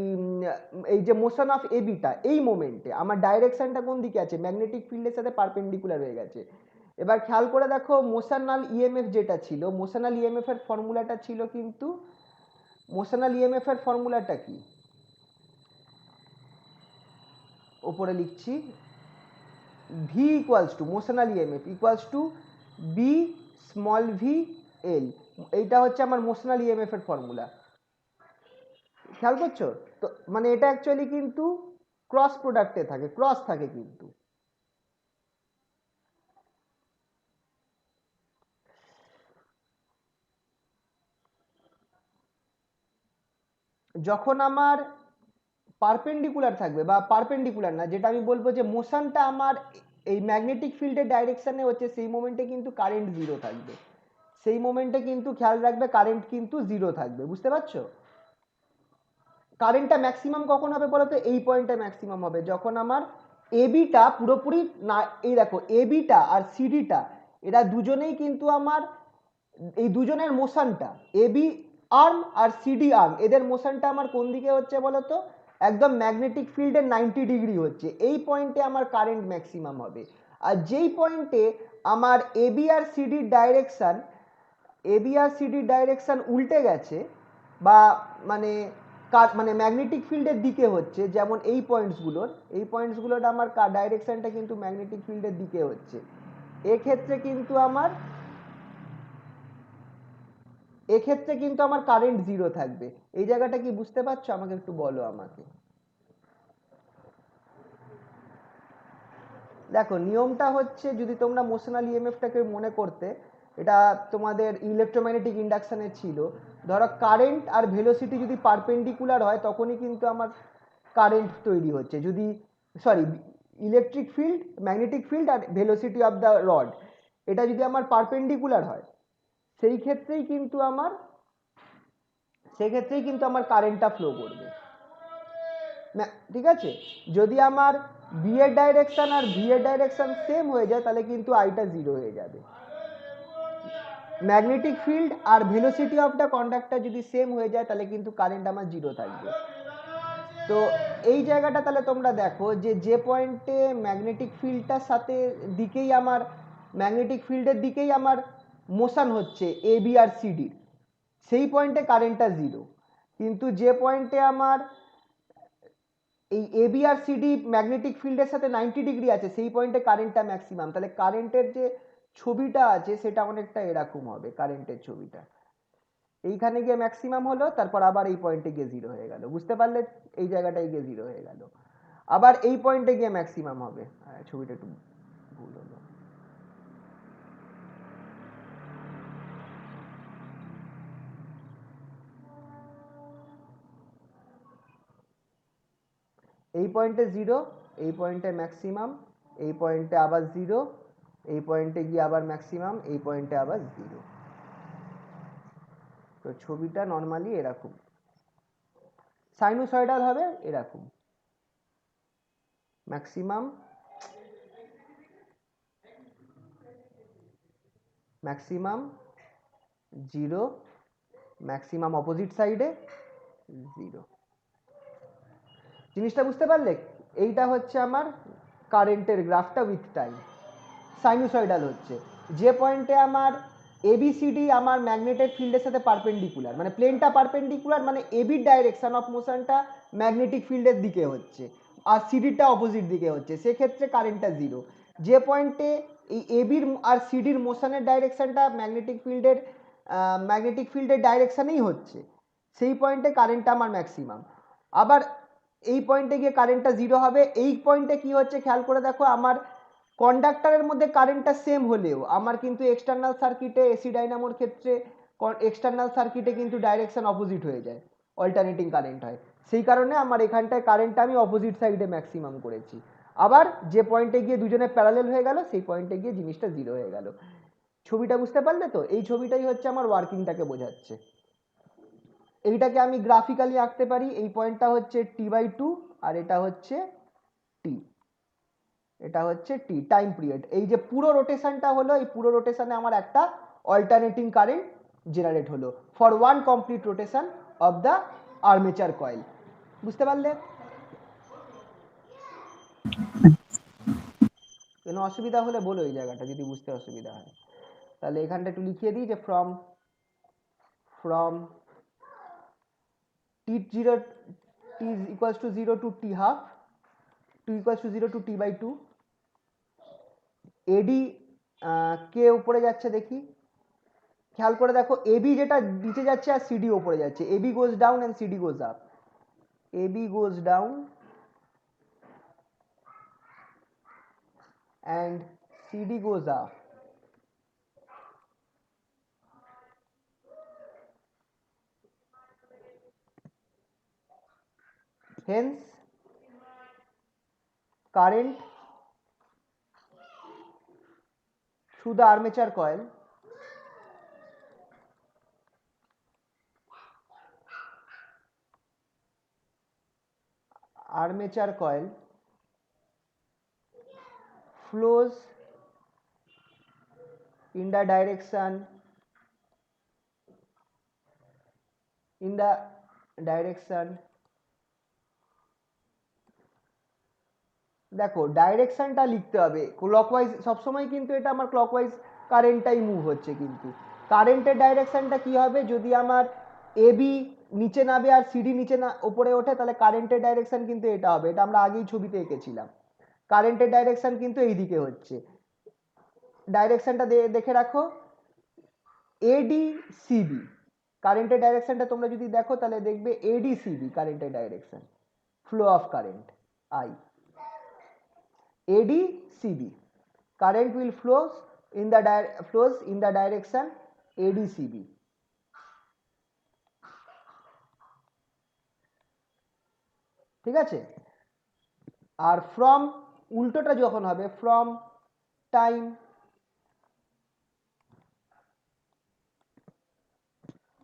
এই যে মোশন অফ এবিটা, এই মোমেন্টে আমার ডাইরেকশনটা কোন দিকে আছে? ম্যাগনেটিক ফিল্ডের সাথে পারপেন্ডিকুলার হয়ে গেছে। এবার খেয়াল করে দেখো মোশনাল ইএমএফ যেটা ছিল, মোশনাল ইএমএফ এর ফর্মুলাটা ছিল কিন্তু, মোশনাল ইএমএফ এর ফর্মুলাটা কি ওপরে লিখছি, V equals to motional EMF equals to B small V L. এইটা হচ্ছে আমার মোশনাল ইএমএফ এর ফর্মুলা। খেয়াল করছো তো? মানে এটা অ্যাকচুয়ালি কিন্তু ক্রস প্রোডাক্টে থাকে, ক্রস থাকে কিন্তু। যখন আমার পারপেন্ডিকুলার থাকবে, বা পারপেন্ডিকুলার না, যেটা আমি বলবো যে মোশনটা আমার এই ম্যাগনেটিক ফিল্ডের ডাইরেকশনে হচ্ছে, সেই মোমেন্টে কিন্তু কারেন্ট জিরো থাকবে। সেই মোমেন্টে কিন্তু খেয়াল রাখবে কারেন্ট কিন্তু জিরো থাকবে। বুঝতে পারছো? কারেন্টটা ম্যাক্সিমাম কখন হবে বলো তো? এই পয়েন্টে ম্যাক্সিমাম হবে যখন আমার এবিটা পুরোপুরি না, এই দেখো এবিটা আর সিডিটা এরা দুজনেই কিন্তু আমার, এই দুজনের মোশনটা এবি আর্ম আর সিডি আর্ম, এদের মোশনটা আমার কোন দিকে হচ্ছে বলো তো? একদম ম্যাগনেটিক ফিল্ডের 90 ডিগ্রি হচ্ছে। এই পয়েন্টে আমার কারেন্ট ম্যাক্সিমাম হবে। আর যেই পয়েন্টে আমার এবি আর সিডির ডাইরেকশন, এবি আর সিডির ডাইরেকশন উল্টে গেছে, বা মানে মানে ম্যাগনেটিক ফিল্ডের দিকে হচ্ছে, যেমন এই পয়েন্টসগুলোর, এই পয়েন্টসগুলোর আমার ডাইরেকশনটা কিন্তু ম্যাগনেটিক ফিল্ডের দিকে হচ্ছে, এক্ষেত্রে কিন্তু আমার, এক্ষেত্রে কিন্তু আমার কারেন্ট জিরো থাকবে। এই জায়গাটা কি বুঝতে পারছো? আমাকে একটু বলো আমাকে। দেখো নিয়মটা হচ্ছে, যদি তোমরা মোশনাল ইএমএফটাকে মনে করতে, এটা তোমাদের ইলেকট্রোম্যাগনেটিক ইন্ডাকশনে ছিল। ধরো কারেন্ট আর ভেলোসিটি যদি পারপেন্ডিকুলার হয় তখনই কিন্তু আমার কারেন্ট তৈরি হচ্ছে। যদি, sorry, electric field, magnetic field আর ভেলোসিটি অফ দ্য রড এটা যদি আমার পারপেন্ডিকুলার হয়, সেই ক্ষেত্রেই কিন্তু আমার, সেক্ষেত্রেই কিন্তু আমার কারেন্টটা ফ্লো করবে। ঠিক আছে? যদি আমার বি এর ডাইরেকশন আর ভি এর ডাইরেকশন সেম হয়ে যায় তাহলে কিন্তু আইটা জিরো হয়ে যাবে। ম্যাগনেটিক ফিল্ড আর ভেলোসিটি অফ দ্য কন্ডাক্টর যদি সেম হয়ে যায় তাহলে কিন্তু কারেন্ট আমার জিরো থাকবে। তো এই জায়গাটা তাহলে তোমরা দেখো যে, যে পয়েন্টে ম্যাগনেটিক ফিল্ডটার সাথে দিকেই আমার, ম্যাগনেটিক ফিল্ডের দিকেই আমার মোশন হচ্ছে এ বি আর সিডি, সেই পয়েন্টে কারেন্টটা জিরো। কিন্তু যে পয়েন্টে আমার এই এবি আর সিডি ম্যাগনেটিক ফিল্ডের সাথে 90 ডিগ্রি আছে, সেই পয়েন্টে কারেন্টটা ম্যাক্সিমাম। তাহলে কারেন্টের যে ছবিটা আছে সেটা অনেকটা এরকম হবে। কারেন্টের ছবিটা এইখানে গিয়ে ম্যাক্সিমাম হলো, তারপর আবার এই পয়েন্টে গিয়ে জিরো হয়ে গেল। বুঝতে পারলে? এই জায়গাটায় গিয়ে জিরো হয়ে গেল, আবার এই পয়েন্টে গিয়ে ম্যাক্সিমাম হবে। ছবিটা একটু ভুল হলো। এই পয়েন্টে জিরো, এই পয়েন্টে ম্যাক্সিমাম, এই পয়েন্টে আবার জিরো, এই পয়েন্টে গিয়ে আবার ম্যাক্সিমাম, এই পয়েন্টে আবার জিরো। তো ছবিটা নর্মালি এরকম, সাইনোসয়েডাল হবে এরকম, maximum, maximum, zero, maximum opposite সাইডে, জিরো। জিনিসটা বুঝতে পারলে? এইটা হচ্ছে আমার কারেন্টের গ্রাফটা উইথ টাইম। সাইনোসয়েডাল হচ্ছে যে পয়েন্টে আমার এবিসিডি আমার ম্যাগনেটিক ফিল্ডের সাথে পারপেন্ডিকুলার, মানে প্লেনটা পারপেন্ডিকুলার, মানে এবির ডাইরেকশন অফ মোশনটা ম্যাগনেটিক ফিল্ডের দিকে হচ্ছে আর সিডিটা অপোজিট দিকে হচ্ছে, সেক্ষেত্রে কারেন্টটা জিরো। যে পয়েন্টে এই এবির আর সিডির মোশনের ডাইরেকশনটা ম্যাগনেটিক ফিল্ডের ডাইরেকশনেই হচ্ছে, সেই পয়েন্টে কারেন্টটা আমার ম্যাক্সিমাম। আবার এই পয়েন্টে গিয়ে কারেন্টটা জিরো হবে। এই পয়েন্টে কি হচ্ছে খেয়াল করে দেখো, আমার কন্ডাক্টরের মধ্যে কারেন্টটা সেম হলেও আমার কিন্তু এক্সটার্নাল সার্কিটে এসি ডাইনামোর ক্ষেত্রে এক্সটার্নাল সার্কিটে কিন্তু ডাইরেকশন অপোজিট হয়ে যায়, অল্টারনেটিং কারেন্ট হয়। সেই কারণে আমার এখানটায় কারেন্টটা আমি অপোজিট সাইডে ম্যাক্সিমাম করেছি। আবার যে পয়েন্টে গিয়ে দুজনে প্যারালেল হয়ে গেল সেই পয়েন্টে গিয়ে জিনিসটা জিরো হয়ে গেল। ছবিটা বুঝতে পারলে তো? এই ছবিটাই হচ্ছে আমার ওয়ার্কিংটাকে বোঝাচ্ছে। এইটাকে আমি গ্রাফিক্যালি আঁকতে পারি। এই পয়েন্টটা হচ্ছে T/2 আর এটা হচ্ছে টি, এটা হচ্ছে টি টাইম পিরিয়ড। এই যে পুরো রোটেশনটা হলো, এই পুরো রোটেশনে আমার একটা অল্টারনেটিং কারেন্ট জেনারেট হলো for one complete rotation of the armature coil. বুঝতে পারলে? কোনো অসুবিধা হলে বলো এই জায়গাটা যদি বুঝতে অসুবিধা হয়। তাহলে এখানটা একটু লিখিয়ে দিই যে from T0 T is equals to 0 to T half, T equals to 0 to T/2, এডি কে উপরে যাচ্ছে দেখি, খেয়াল করে দেখো এবি যেটা নিচে যাচ্ছে আর সিডি উপরে যাচ্ছে। AB goes down and CD goes up, AB goes down and CD goes up. Hence current through the armature coil flows in the direction দেখো ডাইরেকশনটা লিখতে হবে ক্লকওয়াইজ সবসময়, কিন্তু এটা আমার ক্লকওয়াইজ কারেন্টটাই মুভ হচ্ছে, কিন্তু কারেন্টের ডাইরেকশনটা কি হবে, যদি আমার এবি নিচে নামে আর সিডি নিচে না উপরে ওঠে তাহলে কারেন্টের ডাইরেকশন কিন্তু এটা হবে। এটা আমরা আগেই ছবিতে এঁকেছিলাম। কারেন্টের ডাইরেকশন কিন্তু এই দিকে হচ্ছে। ডাইরেকশনটা দেখে রাখো, এডিসিবি কারেন্টের ডাইরেকশনটা তোমরা যদি দেখো তাহলে দেখবে এডিসিবি কারেন্টের direction, flow of current I. ADCB current will flows in the direction ADCB। ঠিক আছে? আর ফ্রম উল্টোটা যখন হবে, from time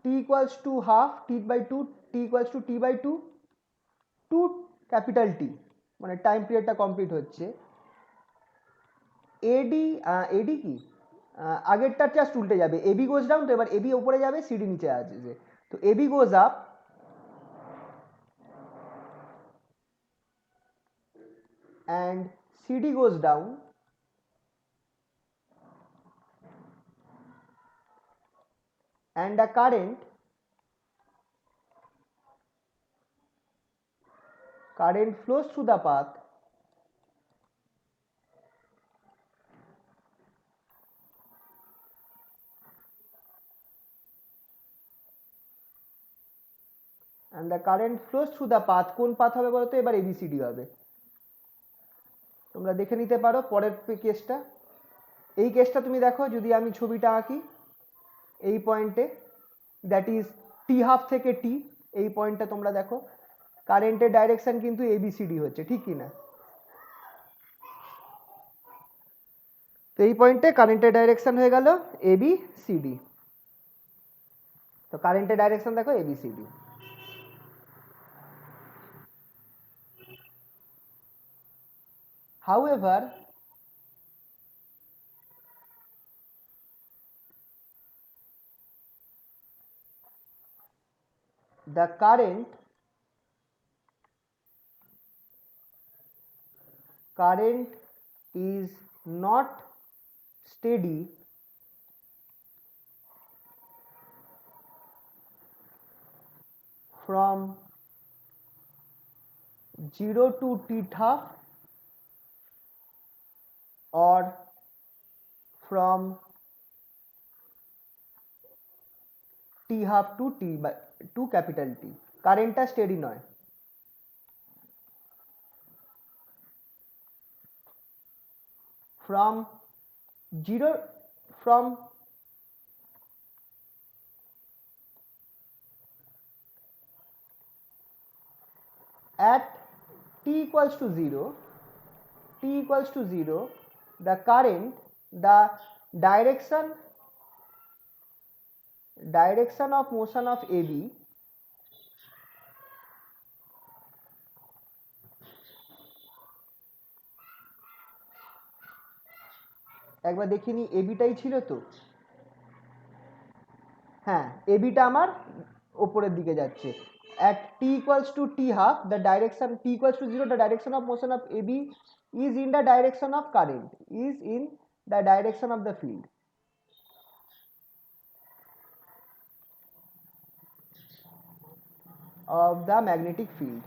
t equals to half T/2, t equals to T/2 to capital T, মানে টাইম পিরিয়ডটা কমপ্লিট হচ্ছে। এডি কি আগেরটা just উল্টে যাবে, এবি গোজ ডাউন, তো এবার এবি উপরে যাবে সিডি নিচে আসবে, তো AB goes up and CD goes down and the current flows through the path and the current flows through the path, কোন পাথ হবে বলো তো? এবার এবিসিডি হবে। তোমরা দেখে নিতে পারো পরের কেসটা। এই কেসটা তুমি দেখো, যদি আমি ছবিটা আঁকি এই পয়েন্টে, দ্যাট ইজ টি হাফ থেকে টি, এই পয়েন্টটা তোমরা দেখো কারেন্টের ডাইরেকশন কিন্তু এবিসিডি হচ্ছে, ঠিক কি না? তো এই পয়েন্টে কারেন্টের ডাইরেকশন হয়ে গেল এবিসিডি। তো কারেন্টের ডাইরেকশন দেখো ABCD. However, the current is not steady from 0 to T half or from T half to T by to capital T। কারেন্টটা স্টেডি নয়। from 0 from at t equals to 0, the current, the direction of motion of AB একবার দেখিনি এবিটাই ছিল তো, হ্যাঁ এবিটা আমার উপরের দিকে যাচ্ছে। at t equals to t half, the direction t equals to 0, the direction of motion of AB is in the direction of current, is in the direction of the field. Of the magnetic field.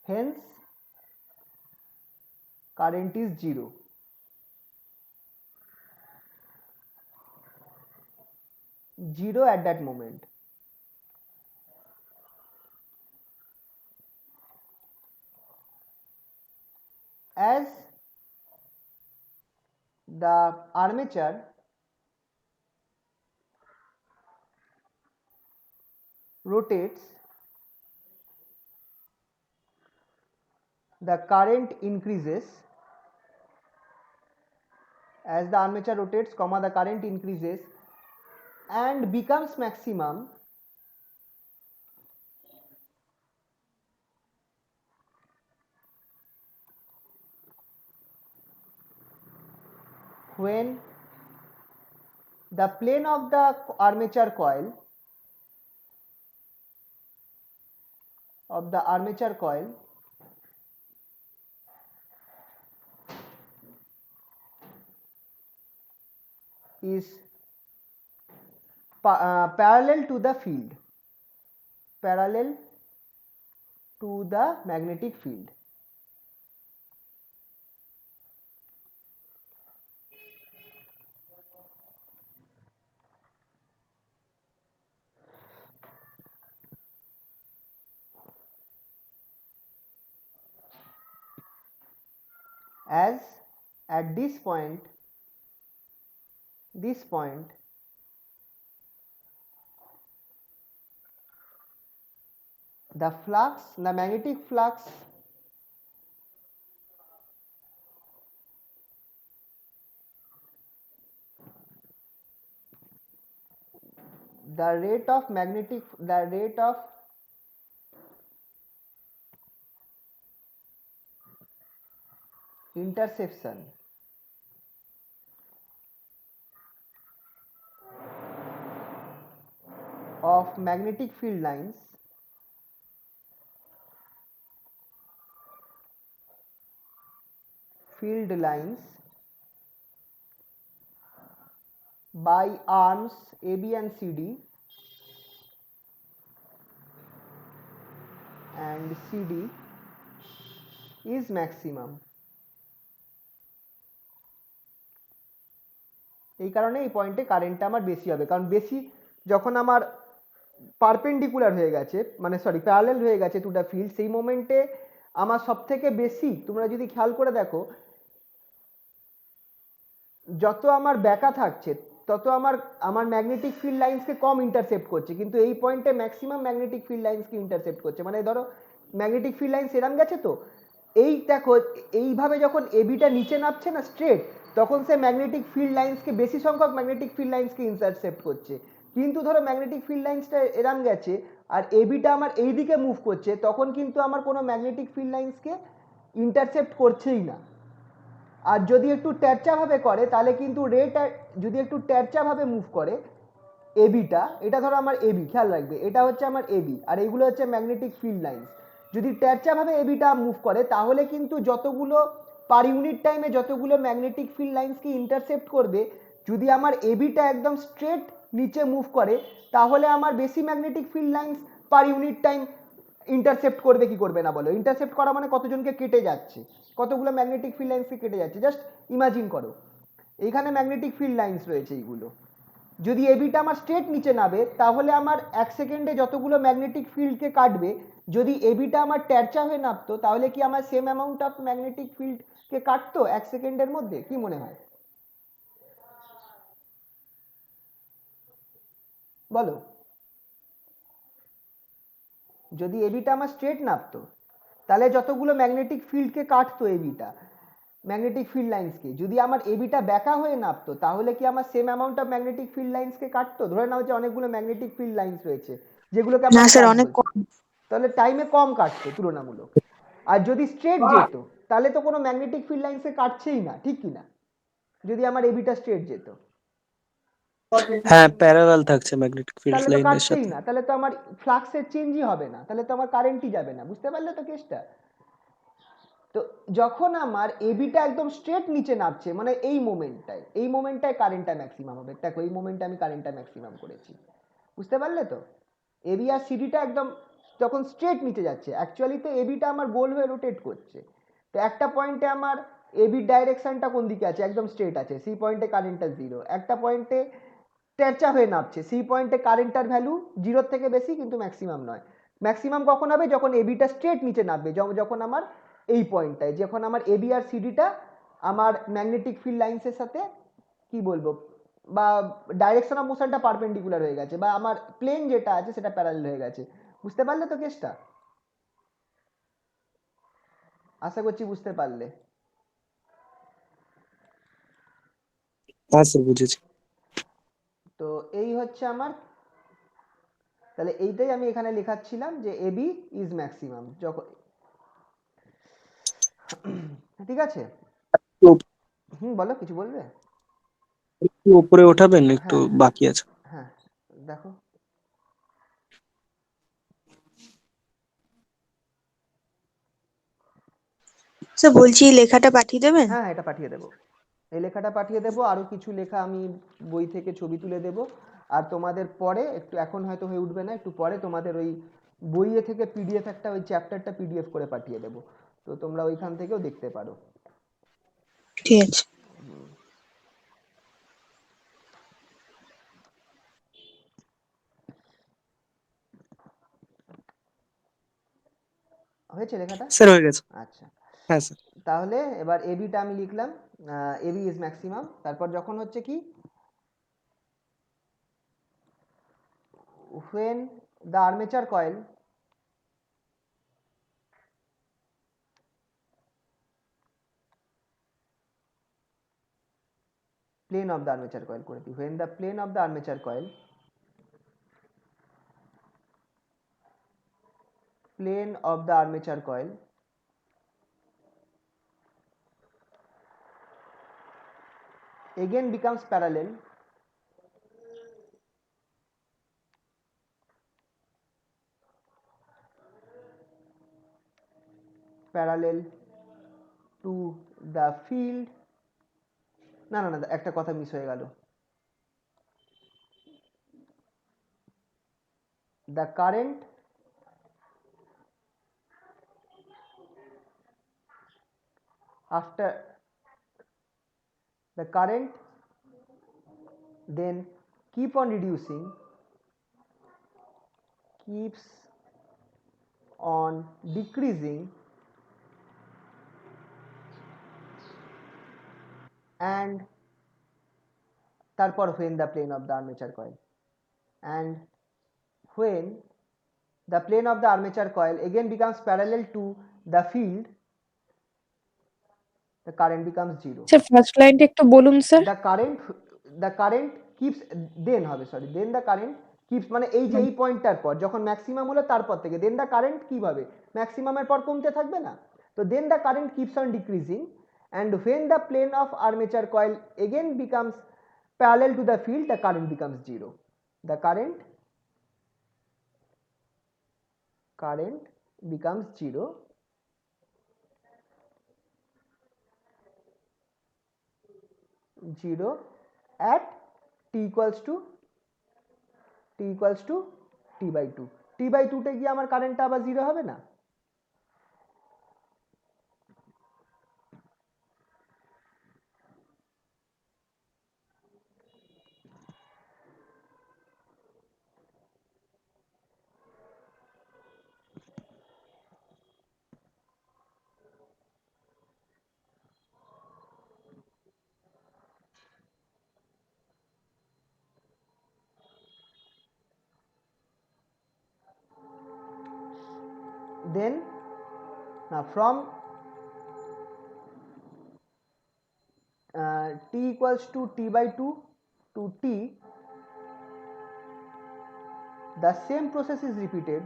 Hence current is 0. At that moment. As the armature rotates, the current increases. As the armature rotates, the current increases and becomes maximum when the plane of the armature coil is parallel to the field, parallel to the magnetic field. As at this point, the flux, the magnetic flux the rate of interception of magnetic field lines by arms AB and CD is maximum. এই কারণে এই পয়েন্টে কারেন্টটা আমার বেশি হবে, কারণ বেশি যখন আমার পারপেন্ডিকুলার হয়ে গেছে, মানে সরি প্যারালাল হয়ে গেছে টু দ্য ফিল্ড, সেই মোমেন্টে আমার সবথেকে বেশি, তোমরা যদি খেয়াল করে দেখো, যত আমার ব্যাকা থাকছে তত আমার ম্যাগনেটিক ফিল্ড লাইন্সকে কম ইন্টারসেপ্ট করছে, কিন্তু এই পয়েন্টে ম্যাক্সিমাম ম্যাগনেটিক ফিল্ড লাইন্সকে ইন্টারসেপ্ট করছে। মানে ধরো ম্যাগনেটিক ফিল্ড লাইন্স এরম গেছে, তো এই দেখো এইভাবে যখন এবিটা নিচে নামছে না স্ট্রেট, তখন সে ম্যাগনেটিক ফিল্ড লাইন্সকে বেশি সংখ্যক ম্যাগনেটিক ফিল্ড লাইন্সকে ইন্টারসেপ্ট করছে। কিন্তু ধরো ম্যাগনেটিক ফিল্ড লাইন্সটা এরম গেছে আর এবিটা আমার এই দিকে মুভ করছে, তখন কিন্তু আমার কোনো ম্যাগনেটিক ফিল্ড লাইন্সকে ইন্টারসেপ্ট করছেই না। আর যদি একটু ট্যারচাভাবে করে তাহলে কিন্তু যদি একটু ট্যারচাভাবে মুভ করে এবিটা, এটা ধরো আমার এবি, খেয়াল রাখবে এটা হচ্ছে আমার এবি আর এইগুলো হচ্ছে ম্যাগনেটিক ফিল্ড লাইন্স। যদি ট্যারচাভাবে এবিটা মুভ করে তাহলে কিন্তু যতগুলো পার ইউনিট টাইমে যতগুলো ম্যাগনেটিক ফিল্ড লাইন্সকে ইন্টারসেপ্ট করবে, যদি আমার এবিটা একদম স্ট্রেট নিচে মুভ করে তাহলে আমার বেশি magnetic field lines per unit time intercept করবে কি করবে না বলো? ইন্টারসেপ্ট করা মানে কতজনকে কেটে যাচ্ছে, কতগুলো ম্যাগনেটিক ফিল্ড লাইন্সকে কেটে যাচ্ছে। জাস্ট ইমাজিন করো এইখানে ম্যাগনেটিক ফিল্ড লাইন্স রয়েছে, এইগুলো যদি এবিটা আমার স্ট্রেট নিচে নামে তাহলে আমার 1 সেকেন্ডে যতগুলো ম্যাগনেটিক ফিল্ডকে কাটবে, যদি এবিটা আমার ট্যারচা হয়ে নামতো তাহলে কি আমার সেম অ্যামাউন্ট অফ ম্যাগনেটিক ফিল্ডকে কাটতো 1 সেকেন্ডের মধ্যে? কি মনে হয় বলো? যদি এবিটা আমার স্ট্রেট নামতো তাহলে যতগুলো ম্যাগনেটিক ফিল্ডকে কাটতো এবিটা, ম্যাগনেটিক ফিল্ড লাইন্সকে, যদি আমার এবিটা ব্যাকা হয়ে নামতো তাহলে কি আমার same amount of magnetic field লাইন্সকে কাটতো? ধরে নাও যে অনেকগুলো ম্যাগনেটিক ফিল্ড লাইন্স রয়েছে যেগুলোকে না আমরা স্যার, ট্র্যাক অনেক বলছি, কম। তাহলে টাইমে কম কাটতো তুলনামূলক। আর যদি স্ট্রেট যেত তাহলে তো কোনো ম্যাগনেটিক ফিল্ড লাইন্সকে কাটছেই না, ঠিক কি না? যদি আমার এবিটা স্ট্রেট যেত হ্যাঁ, প্যারালাল থাকছে ম্যাগনেটিক ফিল্ড তাহলে তো লাইনের কাটছেই সাথে। না, তাহলে তো আমার ফ্লাক্সের চেঞ্জই হবে না, তাহলে তো আমার কারেন্টই যাবে না। বুঝতে পারলে তো কেসটা? তো যখন আমার এবিটা একদম স্ট্রেট নিচে নামছে মানে এই মোমেন্টটায় কারেন্টটা ম্যাক্সিমাম হবে। দেখো এই মোমেন্টে আমি কারেন্টটা ম্যাক্সিমাম করেছি, বুঝতে পারলে তো? এবি আর সিডিটা একদম যখন স্ট্রেট নিচে যাচ্ছে, অ্যাকচুয়ালি তো এবিটা আমার গোল হয়ে রোটেট করছে, তো একটা পয়েন্টে আমার এবির ডাইরেকশনটা কোন দিকে আছে? একদম স্ট্রেট আছে, সেই পয়েন্টে কারেন্টটা জিরো। একটা পয়েন্টে তেরচা হয়ে নামছে, সেই পয়েন্টে কারেন্টটার ভ্যালু জিরোর থেকে বেশি কিন্তু ম্যাক্সিমাম নয়। ম্যাক্সিমাম কখন হবে? যখন এবিটা স্ট্রেট নিচে নামবে, যখন আমার এই পয়েন্টটায়, যখন আমার এবি আর সিডিটা আমার ম্যাগনেটিক ফিল্ড লাইন্সের সাথে কি বলবো, বা ডাইরেকশন অফ মোশনটা পারপেন্ডিকুলার হয়ে গেছে, বা আমার প্লেন যেটা আছে সেটা প্যারালাল হয়ে গেছে। বুঝতে পারলে তো কেসটা? আশা করছি বুঝতে পারলে। হ্যাঁ স্যার, বুঝেছি। তো এই হচ্ছে আমার, তাহলে এইটাই আমি এখানে লেখাচ্ছিলাম যে এবি ইজ ম্যাক্সিমাম যখন, ঠিক আছে? একটু বলো, কিছু বলবে? একটু উপরে ওঠাবেন, একটু হ্যাঁ হ্যাঁ বাকি আছে। হ্যাঁ, দেখো। স্যার বলছি লেখাটা পাঠিয়ে দেবেন? হ্যাঁ এটা পাঠিয়ে দেবো, এই লেখাটা পাঠিয়ে দেবো, আরো কিছু লেখা আমি বই থেকে ছবি তুলে দেবো। আর তোমাদের পরে একটু, এখন হয়তো হয়ে উঠবে না, একটু পরে তোমাদের ওই বইয়ে থেকে পিডিএফ একটা, ওই চ্যাপ্টারটা পিডিএফ করে পাঠিয়ে দেবো, তো তোমরা ওইখান থেকেও দেখতে পারো। ঠিক আছে। হয়েছে লেখাটা? স্যার হয়ে গেছে। আচ্ছা, হ্যাঁ স্যার। তাহলে এবার এবিটা আমি লিখলাম, এবি ইজ ম্যাক্সিমাম। তারপর যখন হচ্ছে কি, when the armature coil plane of the armature coil করে দিই, when the plane of the armature coil plane of the armature coil again becomes parallel to the field, না না না, একটা কথা মিস হয়ে গেল, the current after the current then keep on reducing, keeps on decreasing, and তারপর when the plane of the armature coil, and when the plane of the armature coil again becomes parallel to the field, the current becomes zero. Sir first লাইনটা একটু বলুন sir. the current the current keeps, then হবে sorry, then the current keeps মানে এই যে এই পয়েন্টটার পর যখন ম্যাক্সিমাম হলো তারপর থেকে then the current কি হবে, ম্যাক্সিমামের পর কমতে থাকবে না, তো then the current keeps on decreasing, and when the plane of armature coil again becomes parallel to the field, the current becomes zero. The current becomes zero at t equals to t by 2, t by 2 তে গিয়ে আমার কারেন্টটা আবার zero হবে না? then now from t equals to t by 2 to t, the same process is repeated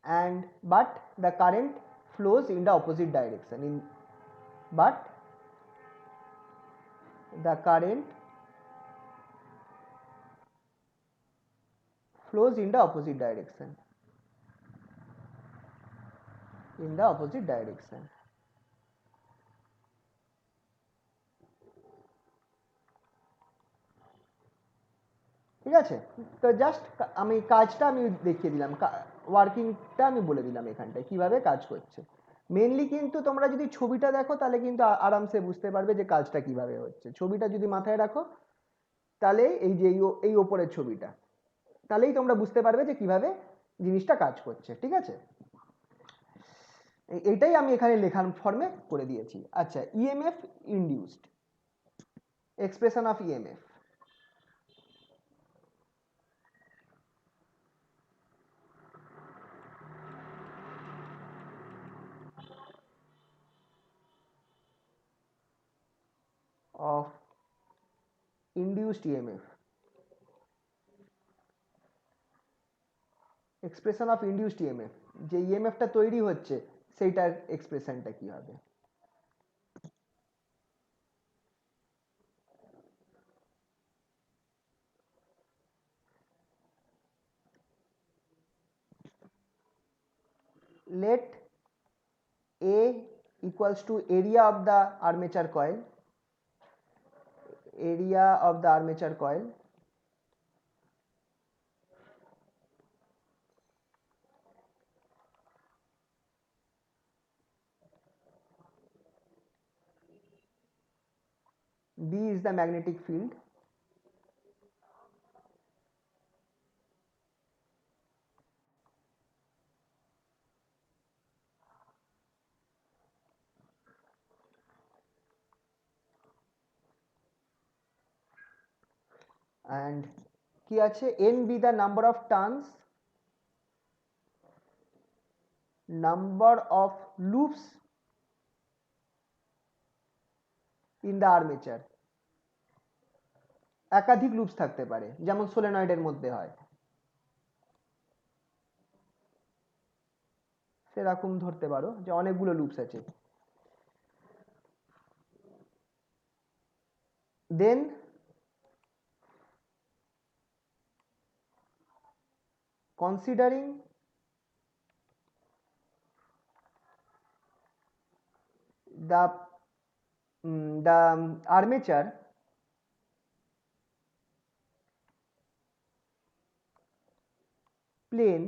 and but the current flows in the opposite direction but the current flows in the opposite direction ঠিক আছে। তো just আমি কাজটা আমি দেখিয়ে দিলাম, ওয়ার্কিংটা আমি বলে দিলাম এখানটায় কিভাবে কাজ করছে। মেনলি কিন্তু তোমরা যদি ছবিটা দেখো তাহলে কিন্তু আরামসে বুঝতে পারবে যে কাজটা কিভাবে হচ্ছে। ছবিটা যদি মাথায় রাখো তাহলে এই যে এই ওপরের ছবিটা, তাহলেই তোমরা বুঝতে পারবে যে কিভাবে জিনিসটা কাজ করছে। ঠিক আছে, এইটাই আমি এখানে লেখার ফর্মে করে দিয়েছি। আচ্ছা, EMF induced, expression of EMF. of induced EMF, expression of induced EMF, যে ইএমএফটা তৈরি হচ্ছে সেইটার এক্সপ্রেশনটা কি হবে। let A equals to area of the armature coil, B is the magnetic field, and কি আছে, N be the number of turns, number of loops in the armature, একাধিক loops থাকতে পারে যেমন সোলেনয়েডের মধ্যে হয়, সেরকম ধরতে পারো যে অনেকগুলো লুপস আছে। দেন considering the armature plane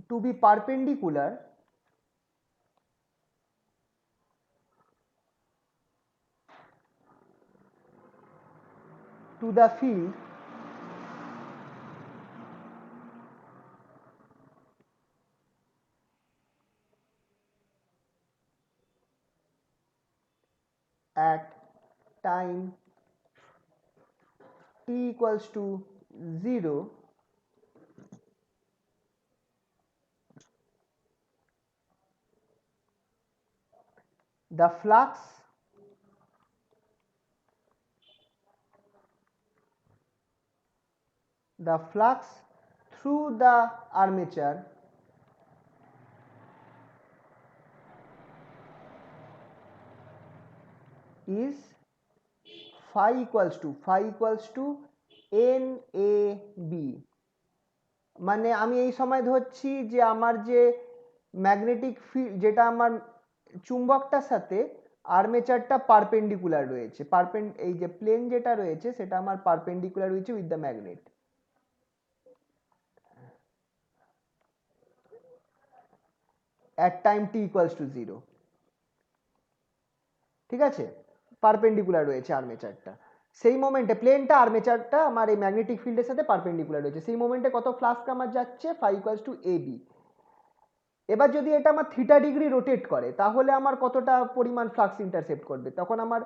to be perpendicular to the field at time t equals to 0, the flux through the armature is phi equals to NAB। মানে আমি এই সময় ধরছি যে আমার যে ম্যাগনেটিক ফিল্ড, যেটা আমার চুম্বকটার সাথে আর্মেচারটা পারপেন্ডিকুলার রয়েছে, এই যে প্লেন যেটা রয়েছে সেটা আমার পারপেন্ডিকুলার রয়েছে with the magnet at time t equals to 0। ঠিক আছে, পারপেন্ডিকুলার রয়েছে আর্মেচারটা, সেই মোমেন্টে প্লেনটা আর্মেচারটা আমার এই ম্যাগনেটিক ফিল্ডের সাথে পারপেন্ডিকুলার রয়েছে, সেই মোমেন্টে কত ফ্লাক্স আমার যাচ্ছে, phi equals to AB। এবার যদি এটা আমার থিটা ডিগ্রি রোটেট করে তাহলে আমার কতটা পরিমাণ ফ্লাক্স ইন্টারসেপ্ট করবে, তখন আমার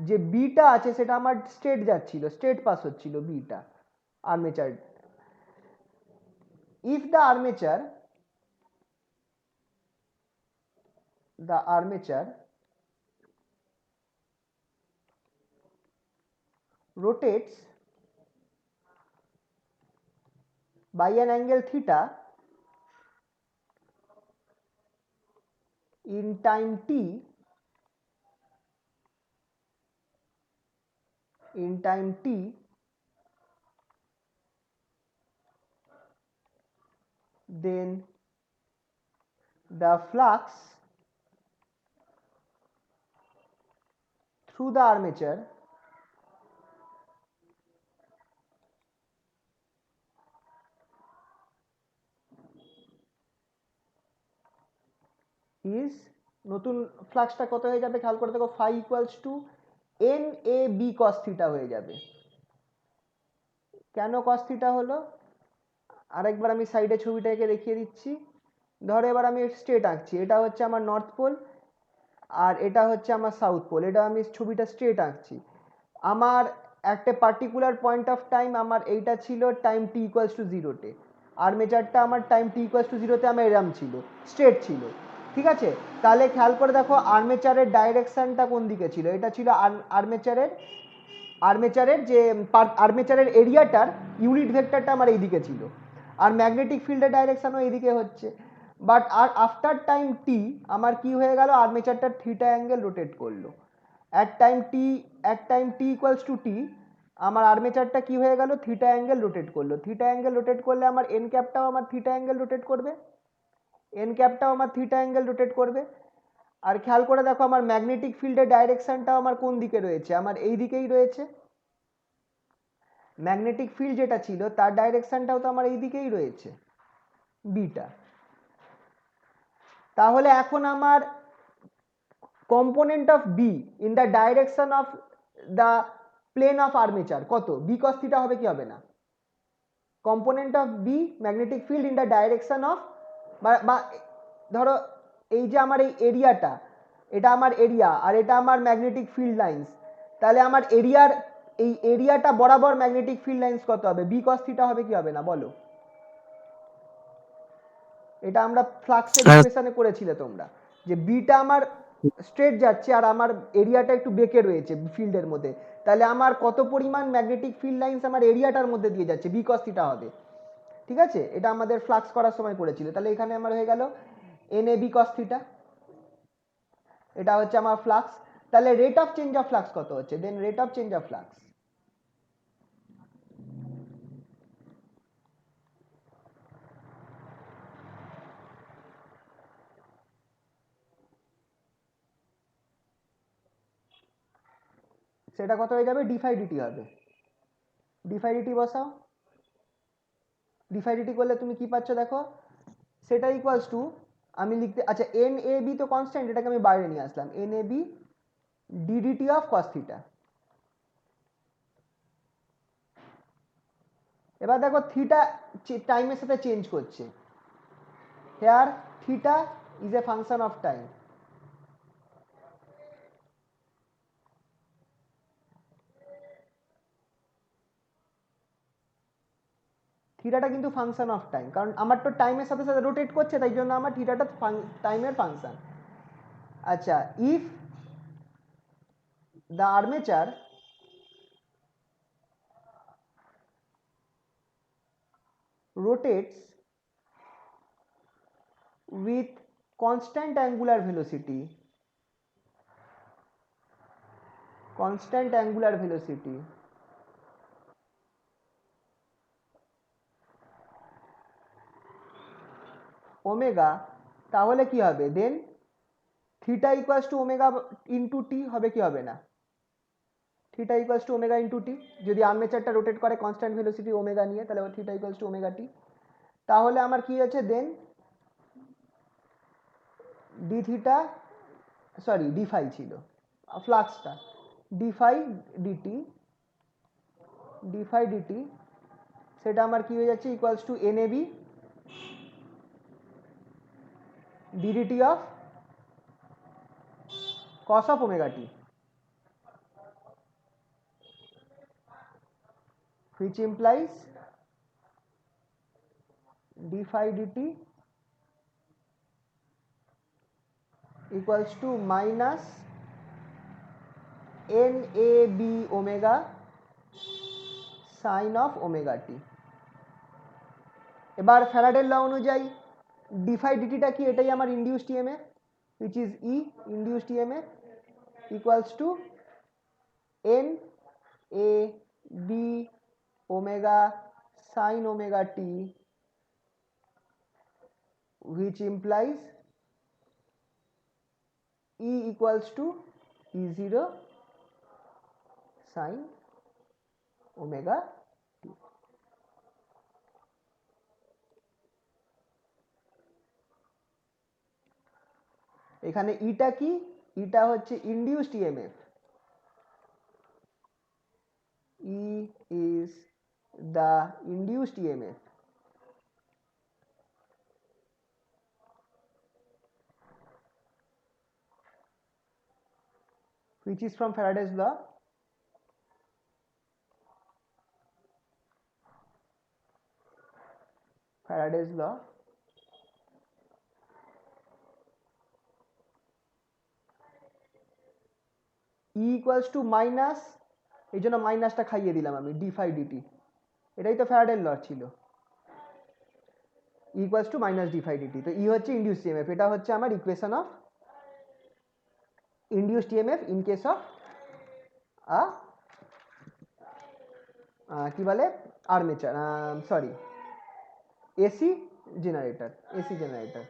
যে বিটা আছে সেটা আমার স্ট্রেট যাচ্ছিল, স্ট্রেট পাস হচ্ছিল beta armature. If the armature rotates by an angle theta in time t, then the flux through the armature is, নতুন ফ্লাক্সটা কত হয়ে যাবে খেয়াল করে দেখো, phi equals to NAB cos theta হয়ে যাবে। কেন cos theta হলো আরেকবার আমি সাইডে ছবিটাকে দেখিয়ে দিচ্ছি। ধরো এবার আমি স্ট্রেট আঁকছি, এটা হচ্ছে আমার নর্থ পোল আর এটা হচ্ছে আমার সাউথ পোল, এটা আমি ছবিটা স্ট্রেট আঁকছি। আমার একটা পার্টিকুলার পয়েন্ট অফ টাইম আমার এইটা ছিল টাইম টি ইকুয়ালস টু জিরোতে, আর্মেচারটা আমার টাইম টি ইকুয়ালস টু জিরোতে আমার এরম ছিল, স্ট্রেট ছিল, ঠিক আছে। তাহলে খেয়াল করে দেখো আর্মেচারের ডাইরেকশনটা কোন দিকে ছিল, এটা ছিল আর্মেচারের যে আর্মেচারের এরিয়াটার ইউনিট ভেক্টরটা আমার এইদিকে ছিল, আর ম্যাগনেটিক ফিল্ডের ডাইরেকশনও এইদিকে হচ্ছে। বাট আর আফটার টাইম টি আমার কি হয়ে গেল, আর্মেচারটা থিটা অ্যাঙ্গেল রোটেট করলো। At time T equals to T আমার আর্মেচারটা কি হয়ে গেল, থিটা অ্যাঙ্গেল রোটেট করলো। থিটা অ্যাঙ্গেল রোটেট করলে আমার এন ক্যাপটাও আমার থিটা অ্যাঙ্গেল রোটেট করবে, আর খেয়াল করে দেখো আমার ম্যাগনেটিক ফিল্ডের ডাইরেকশনটাও আমার কোন দিকে রয়েছে, আমার এই দিকেই রয়েছে। ম্যাগনেটিক ফিল্ড যেটা ছিল তার ডাইরেকশনটাও তো আমার এই দিকেই রয়েছে, বিটা। তাহলে এখন আমার component of B in the direction of the plane of armature কত, বি কস থিটা হবে কি হবে না? Component of B magnetic field in the direction of, বা ধরো এই যে আমার এই এরিয়াটা, এটা আমার এরিয়া আর এটা আমার ম্যাগনেটিক ফিল্ড লাইন্স, তাহলে আমার এই এরিয়াটা বরাবর ম্যাগনেটিক ফিল্ড লাইন্স কত হবে, বি কস থিটা হবে কি হবে না বলো? এটা আমরা ফ্লাক্সের ইকুয়েশনে করেছিলে তোমরা, যে বিটা আমার স্ট্রেট যাচ্ছে আর আমার এরিয়াটা একটু বেঁকে রয়েছে ফিল্ডের মধ্যে, তাহলে আমার কত পরিমাণ ম্যাগনেটিক ফিল্ড লাইন্স আমার এরিয়াটার মধ্যে দিয়ে যাচ্ছে, বি কস থিটা হবে, ঠিক আছে। এটা আমাদের ফ্লাক্স করার সময় করেছিল। তাহলে এখানে আমার হয়ে গেল NAB cos থিটা, এটা হচ্ছে আমার ফ্লাক্স। তাহলে rate of change of flux কত হচ্ছে, then rate of change of flux সেটা কত হয়ে যাবে, ডি ফাই ডিটি হবে। ডি ফাই ডিটি বসাও, ডি ফাই ডিটি করলে তুমি কি পাচ্ছ দেখো, সেটা ইকুয়ালস টু, আমি লিখতে, আচ্ছা NAB তো কনস্ট্যান্ট, এটাকে আমি বাইরে নিয়ে আসলাম, NAB D DT of cos theta. এবার দেখো থিটা টাইমের সাথে চেঞ্জ করছে, here theta is a function of time. থিটাটা কিন্তু ফাংশন অফ টাইম, কারণ আমার তো টাইমের সাথে সাথে রোটেট করছে, তাই জন্য আমার থিটাটা টাইমের ফাংশন। আচ্ছা, if the armature rotates with constant angular velocity, omega, তাহলে কি হবে, then theta equals to omega into T হবে কি হবে না? Theta equals to omega into T, যদি আর্মেচারটা রোটেট করে কনস্ট্যান্ট ভেলোসিটি ওমেগা নিয়ে, তাহলে theta equals to omega T. তাহলে আমার কি আছে, then D theta, sorry D phi ছিল ফ্লাক্সটা, ডি ফাই ডিটি, সেটা আমার কি হয়ে যাচ্ছে, equals to NAB ddt of cos of omega t, which implies d phi dt equals to minus NAB omega sin of omega t। এবার ফ্যারাডের ল অনুযায়ী d phi dt টা কি, এটাই আমার induced EMF which is E induced EMF equals to NAB omega sin omega t, which implies E equals to E0 sin omega t। এখানে ইটা কি, ইটা হচ্ছে induced EMF, E is the induced EMF which is from Faraday's law, Faraday's law E equals to minus, এই জন্য মাইনাসটা খাইয়ে দিলাম আমি, D phi DT, এটাই তো ফ্যারাডের ল ছিল, E equals to minus d phi dt. তো E হচ্ছে ইনডিউসড ইএমএফ, এটা হচ্ছে আমার equation of induced EMF in case of কি বলে armature, sorry AC generator, AC generator.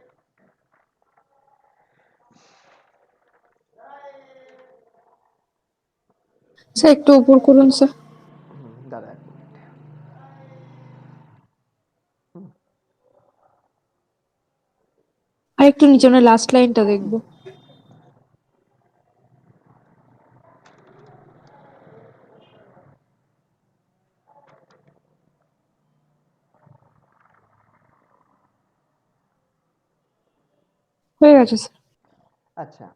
Sir একটু উপর করুন স্যার, দাদা এক মিনিট। আর একটু নিচে আমরা লাস্ট লাইনটা দেখবো। হয়ে গেছে স্যার। আচ্ছা,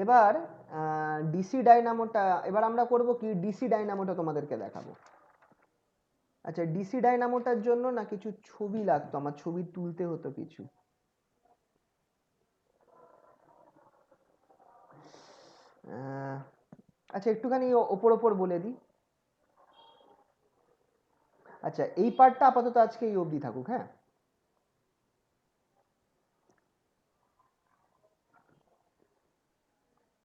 এবার ডিসি ডাইনামোটা, এবার আমরা করব কি, ডিসি ডাইনামোটা তোমাদেরকে দেখাবো। আচ্ছা, ডিসি ডাইনামোটার জন্য না কিছু ছবি লাগতো, আমার ছবি তুলতে হতো কিছু। আচ্ছা একটুখানি ওপর ওপর বলে দিই। আচ্ছা এই পার্টটা আপাতত আজকে এই অবধি থাকুক, হ্যাঁ।